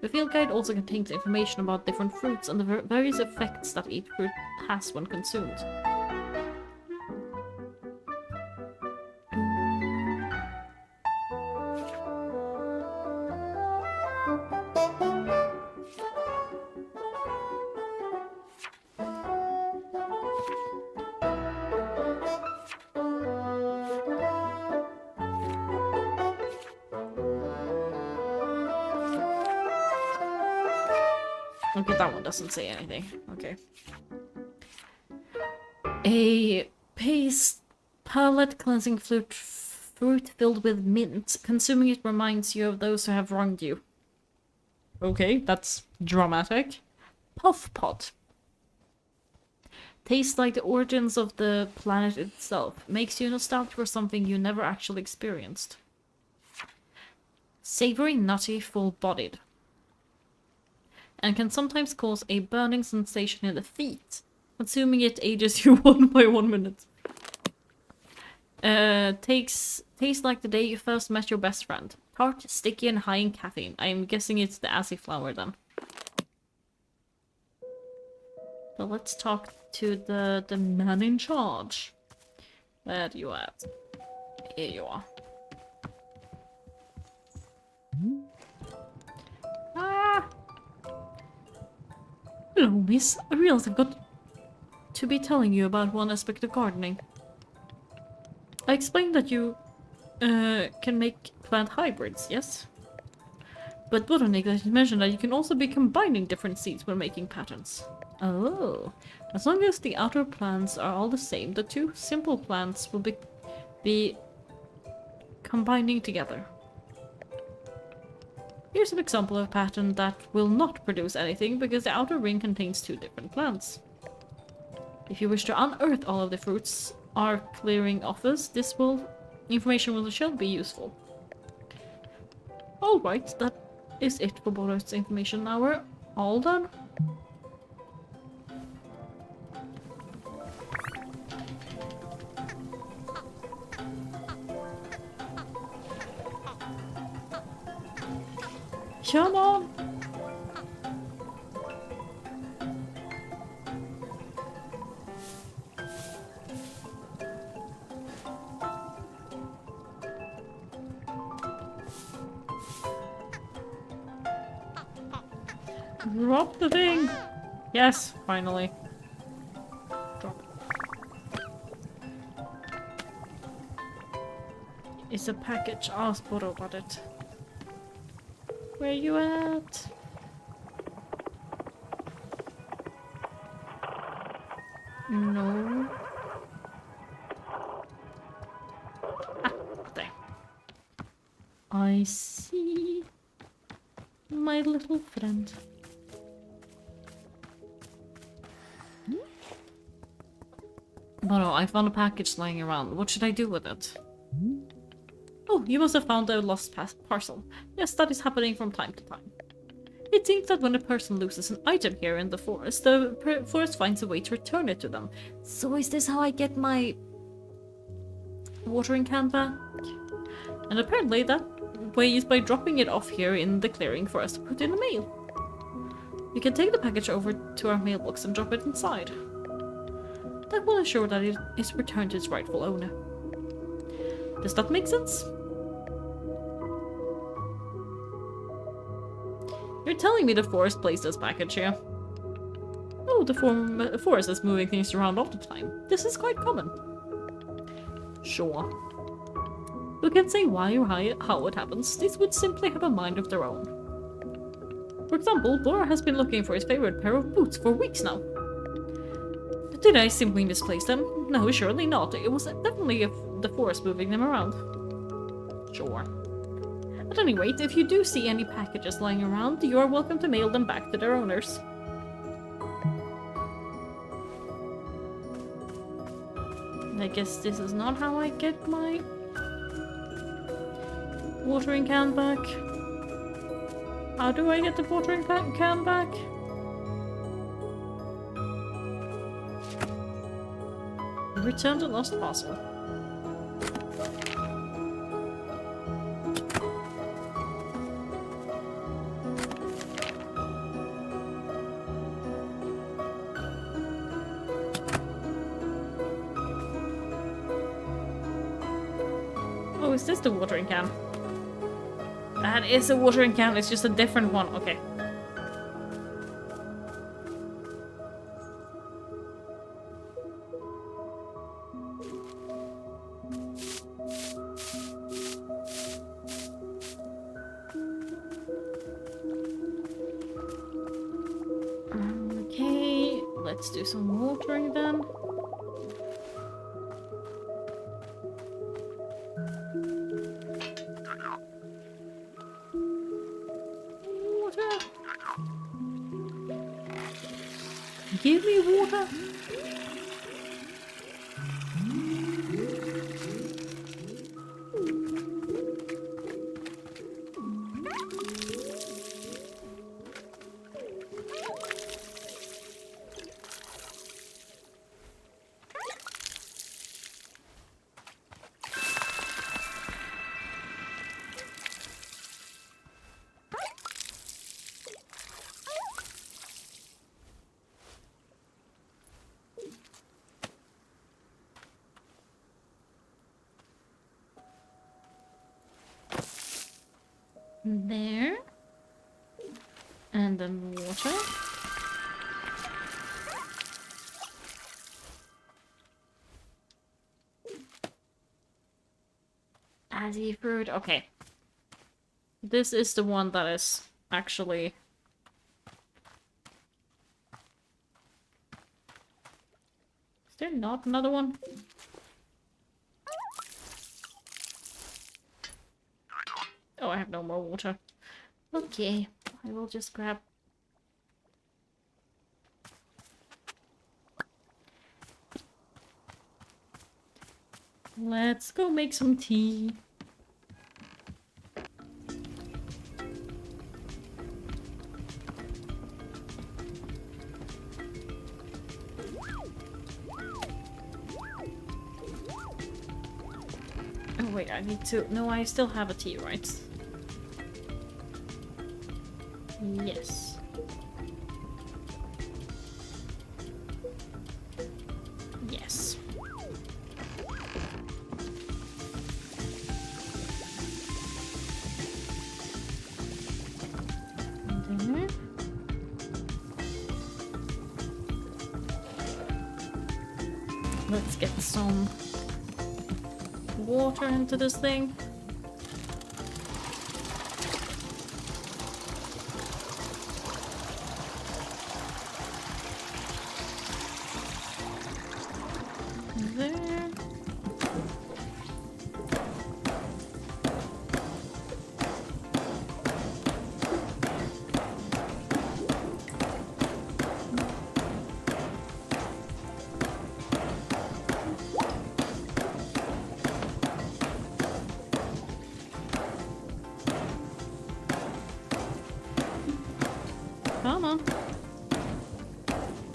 The field guide also contains information about different fruits and the various effects that each fruit has when consumed. Okay, that one doesn't say anything. Okay. A paste palate cleansing fruit filled with mint. Consuming it reminds you of those who have wronged you. Okay, that's dramatic. Puff pot. Tastes like the origins of the planet itself. Makes you nostalgic for something you never actually experienced. Savory, nutty, full-bodied. And can sometimes cause a burning sensation in the feet. Consuming it ages you 1 by 1 minute. Tastes like the day you first met your best friend. Tart, sticky, and high in caffeine. I'm guessing it's the assy flower then. So let's talk to the man in charge. Where are you at? Here you are. Ah! Hello, miss. I realize I've got to be telling you about one aspect of gardening. I explained that you can make plant hybrids, yes? But Botanica mentioned that you can also be combining different seeds when making patterns. Oh, as long as the outer plants are all the same, the two simple plants will be combining together. Here's an example of a pattern that will not produce anything because the outer ring contains 2 different plants. If you wish to unearth all of the fruits our clearing offers, this information will sure be useful. Alright, that is it for Boros information. Now we're all done. Come on! Drop the thing! Yes, finally. Drop. It's a package. Ask Boro about it. Where you at? No. Ah, there. I see. My little friend. Boro, I found a package lying around. What should I do with it? Oh, you must have found a lost parcel. Yes, that is happening from time to time. It seems that when a person loses an item here in the forest, the forest finds a way to return it to them. So is this how I get my watering can back? And apparently that way is by dropping it off here in the clearing for us to put in the mail. You can take the package over to our mailbox and drop it inside. That will ensure that it is returned to its rightful owner. Does that make sense? You're telling me the forest placed this package here? Oh, the forest is moving things around all the time. This is quite common. Sure. Who can say why or how it happens? These would simply have a mind of their own. For example, Bora has been looking for his favorite pair of boots for weeks now. Did I simply misplace them? No, surely not. It was definitely the forest moving them around. Sure. At any rate, if you do see any packages lying around, you are welcome to mail them back to their owners. I guess this is not how I get my watering can back. How do I get the watering can back? Return to lost parcel. Oh, is this the watering can? That is a watering can, it's just a different one. Okay. Okay, let's do some watering then. Water. Give me water. There. And then water. Azzy fruit. Okay. This is the one that is actually... Is there not another one? Oh, I have no more water. Okay, I will just grab... Let's go make some tea. Oh wait, I need to... No, I still have a tea, right? Yes. Yes. There. Let's get some water into this thing. There.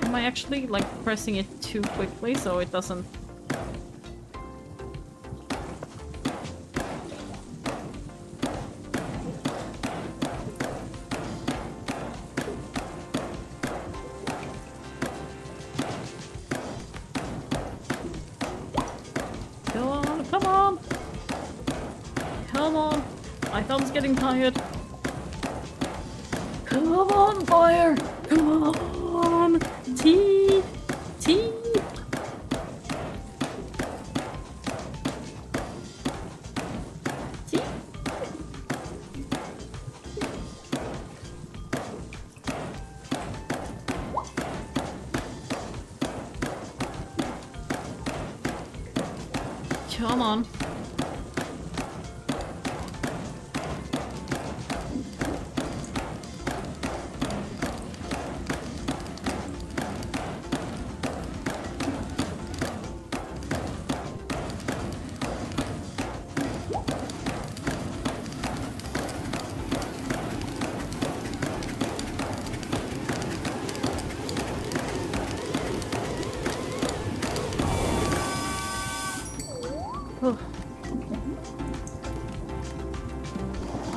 Am I actually like pressing it too quickly so it doesn't... Come on, come on! Come on! My thumb's getting tired. Come on, fire! Come on! Tea! Tea! Tea! Come on.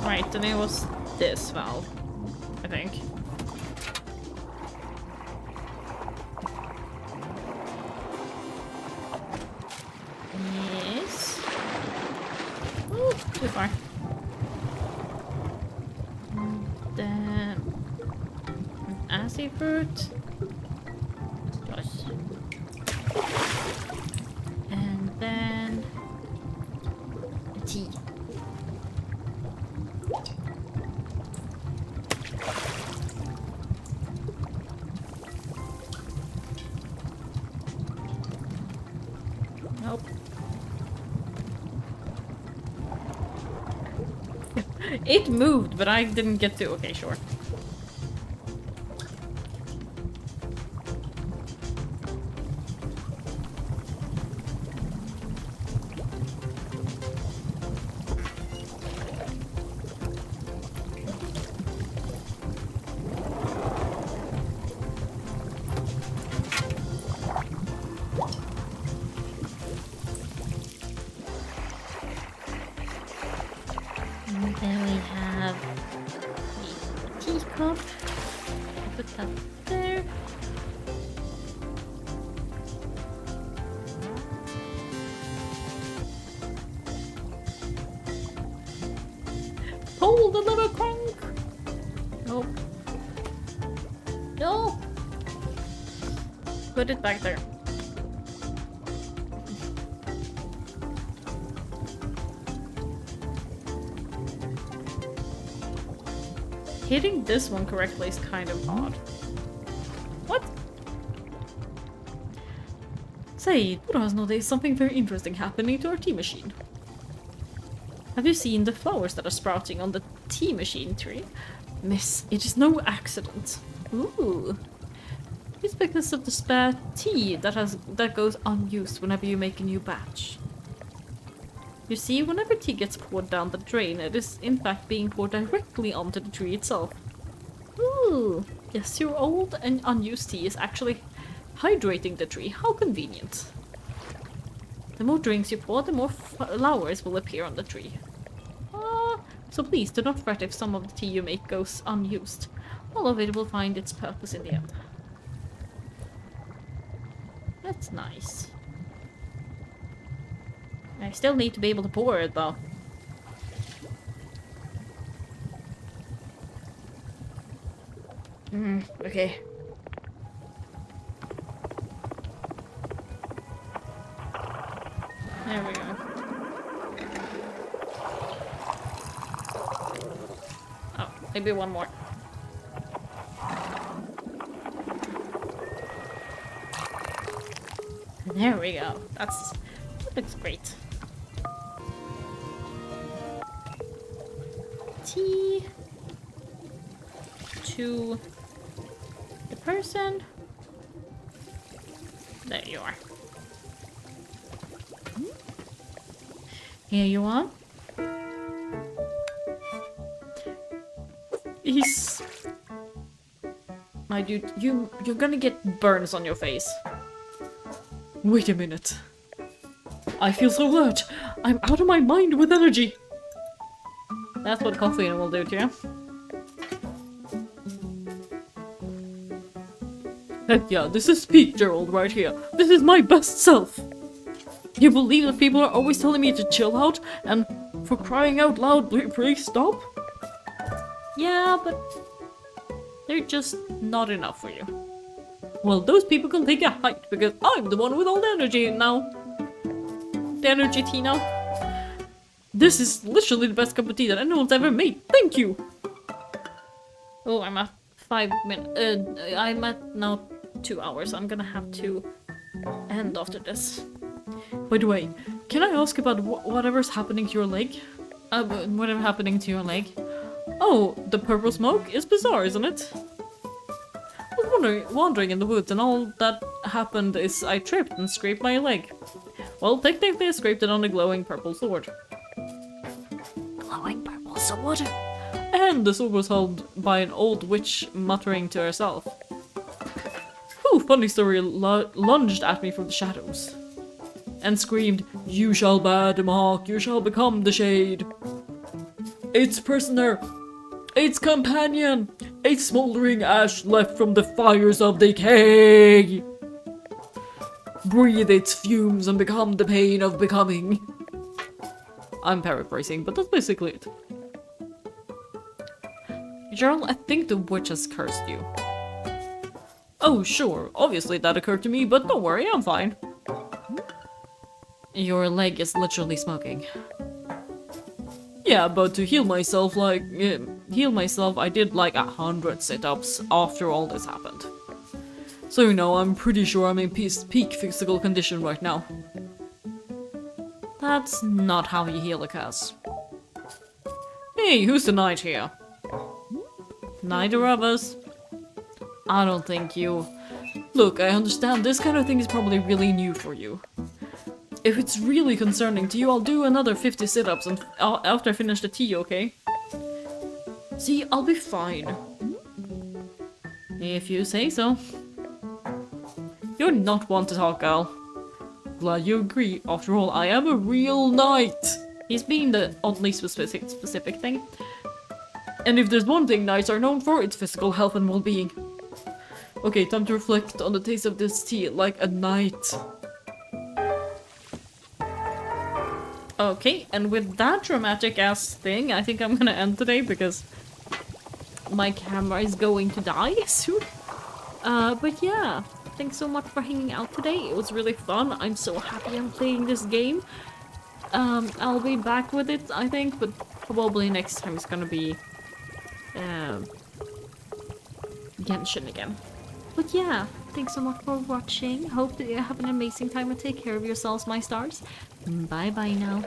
Right, then it was this valve, I think. Yes. Ooh, too far. And then an assy fruit. Plus. And then a tea. Nope. It moved, but I didn't get to. Okay, sure. And then we have the teacup. Put that there. Pull the lever, Kronk! Nope. No! Put it back there. Hitting this one correctly is kind of hard. What? Say, Buddha has noticed something very interesting happening to our tea machine. Have you seen the flowers that are sprouting on the tea machine tree? Miss, it is no accident. Ooh. It's because of the spare tea that goes unused whenever you make a new batch. You see, whenever tea gets poured down the drain, it is in fact being poured directly onto the tree itself. Ooh, yes, your old and unused tea is actually hydrating the tree. How convenient. The more drinks you pour, the more flowers will appear on the tree. So please do not fret if some of the tea you make goes unused. All of it will find its purpose in the end. That's nice. I still need to be able to pour it though. Okay. There we go. Oh, maybe one more. There we go. That looks great. Tea to the person. There you are. Here you are. My dude, you're gonna get burns on your face. Wait a minute. I feel so alert. I'm out of my mind with energy. That's what coffee will do to you. Heck yeah, this is peak Gerald right here. This is my best self. You believe that people are always telling me to chill out and for crying out loud, please stop? Yeah, but they're just not enough for you. Well, those people can take a hike because I'm the one with all the energy now. The energy tea now. This is literally the best cup of tea that anyone's ever made. Thank you. Oh, I'm at 5 minutes. I'm at now 2 hours. I'm gonna have to end after this. By the way, can I ask about whatever's happening to your leg? Whatever happening to your leg? Oh, the purple smoke is bizarre, isn't it? I was wandering in the woods and all that happened is I tripped and scraped my leg. Well, technically I scraped it on a glowing purple sword. Glowing purple sword? And the sword was held by an old witch muttering to herself. Who, funny story, lunged at me from the shadows. And screamed, "You shall bear the mark, you shall become the shade. Its prisoner, its companion, a smoldering ash left from the fires of decay. Breathe its fumes and become the pain of becoming." I'm paraphrasing, but that's basically it. Gerald, I think the witch has cursed you. Oh, sure, obviously that occurred to me, but don't worry, I'm fine. Your leg is literally smoking. Yeah, but to heal myself, I did like 100 sit-ups after all this happened. So, you know, I'm pretty sure I'm in peak physical condition right now. That's not how you heal a curse. Hey, who's the knight here? Neither of us. I don't think you... Look, I understand this kind of thing is probably really new for you. If it's really concerning to you, I'll do another 50 sit-ups and after I finish the tea, okay? See, I'll be fine. If you say so. You're not one to talk, girl. Glad you agree. After all, I am a real knight. He's being the oddly specific thing. And if there's one thing knights are known for, it's physical health and well-being. Okay, time to reflect on the taste of this tea like a knight. Okay, and with that dramatic ass thing, I think I'm gonna end today because my camera is going to die soon. But yeah, thanks so much for hanging out today. It was really fun. I'm so happy I'm playing this game. I'll be back with it, I think, but probably next time it's gonna be Genshin again. But yeah, thanks so much for watching. Hope that you have an amazing time and take care of yourselves, my stars. Bye bye now.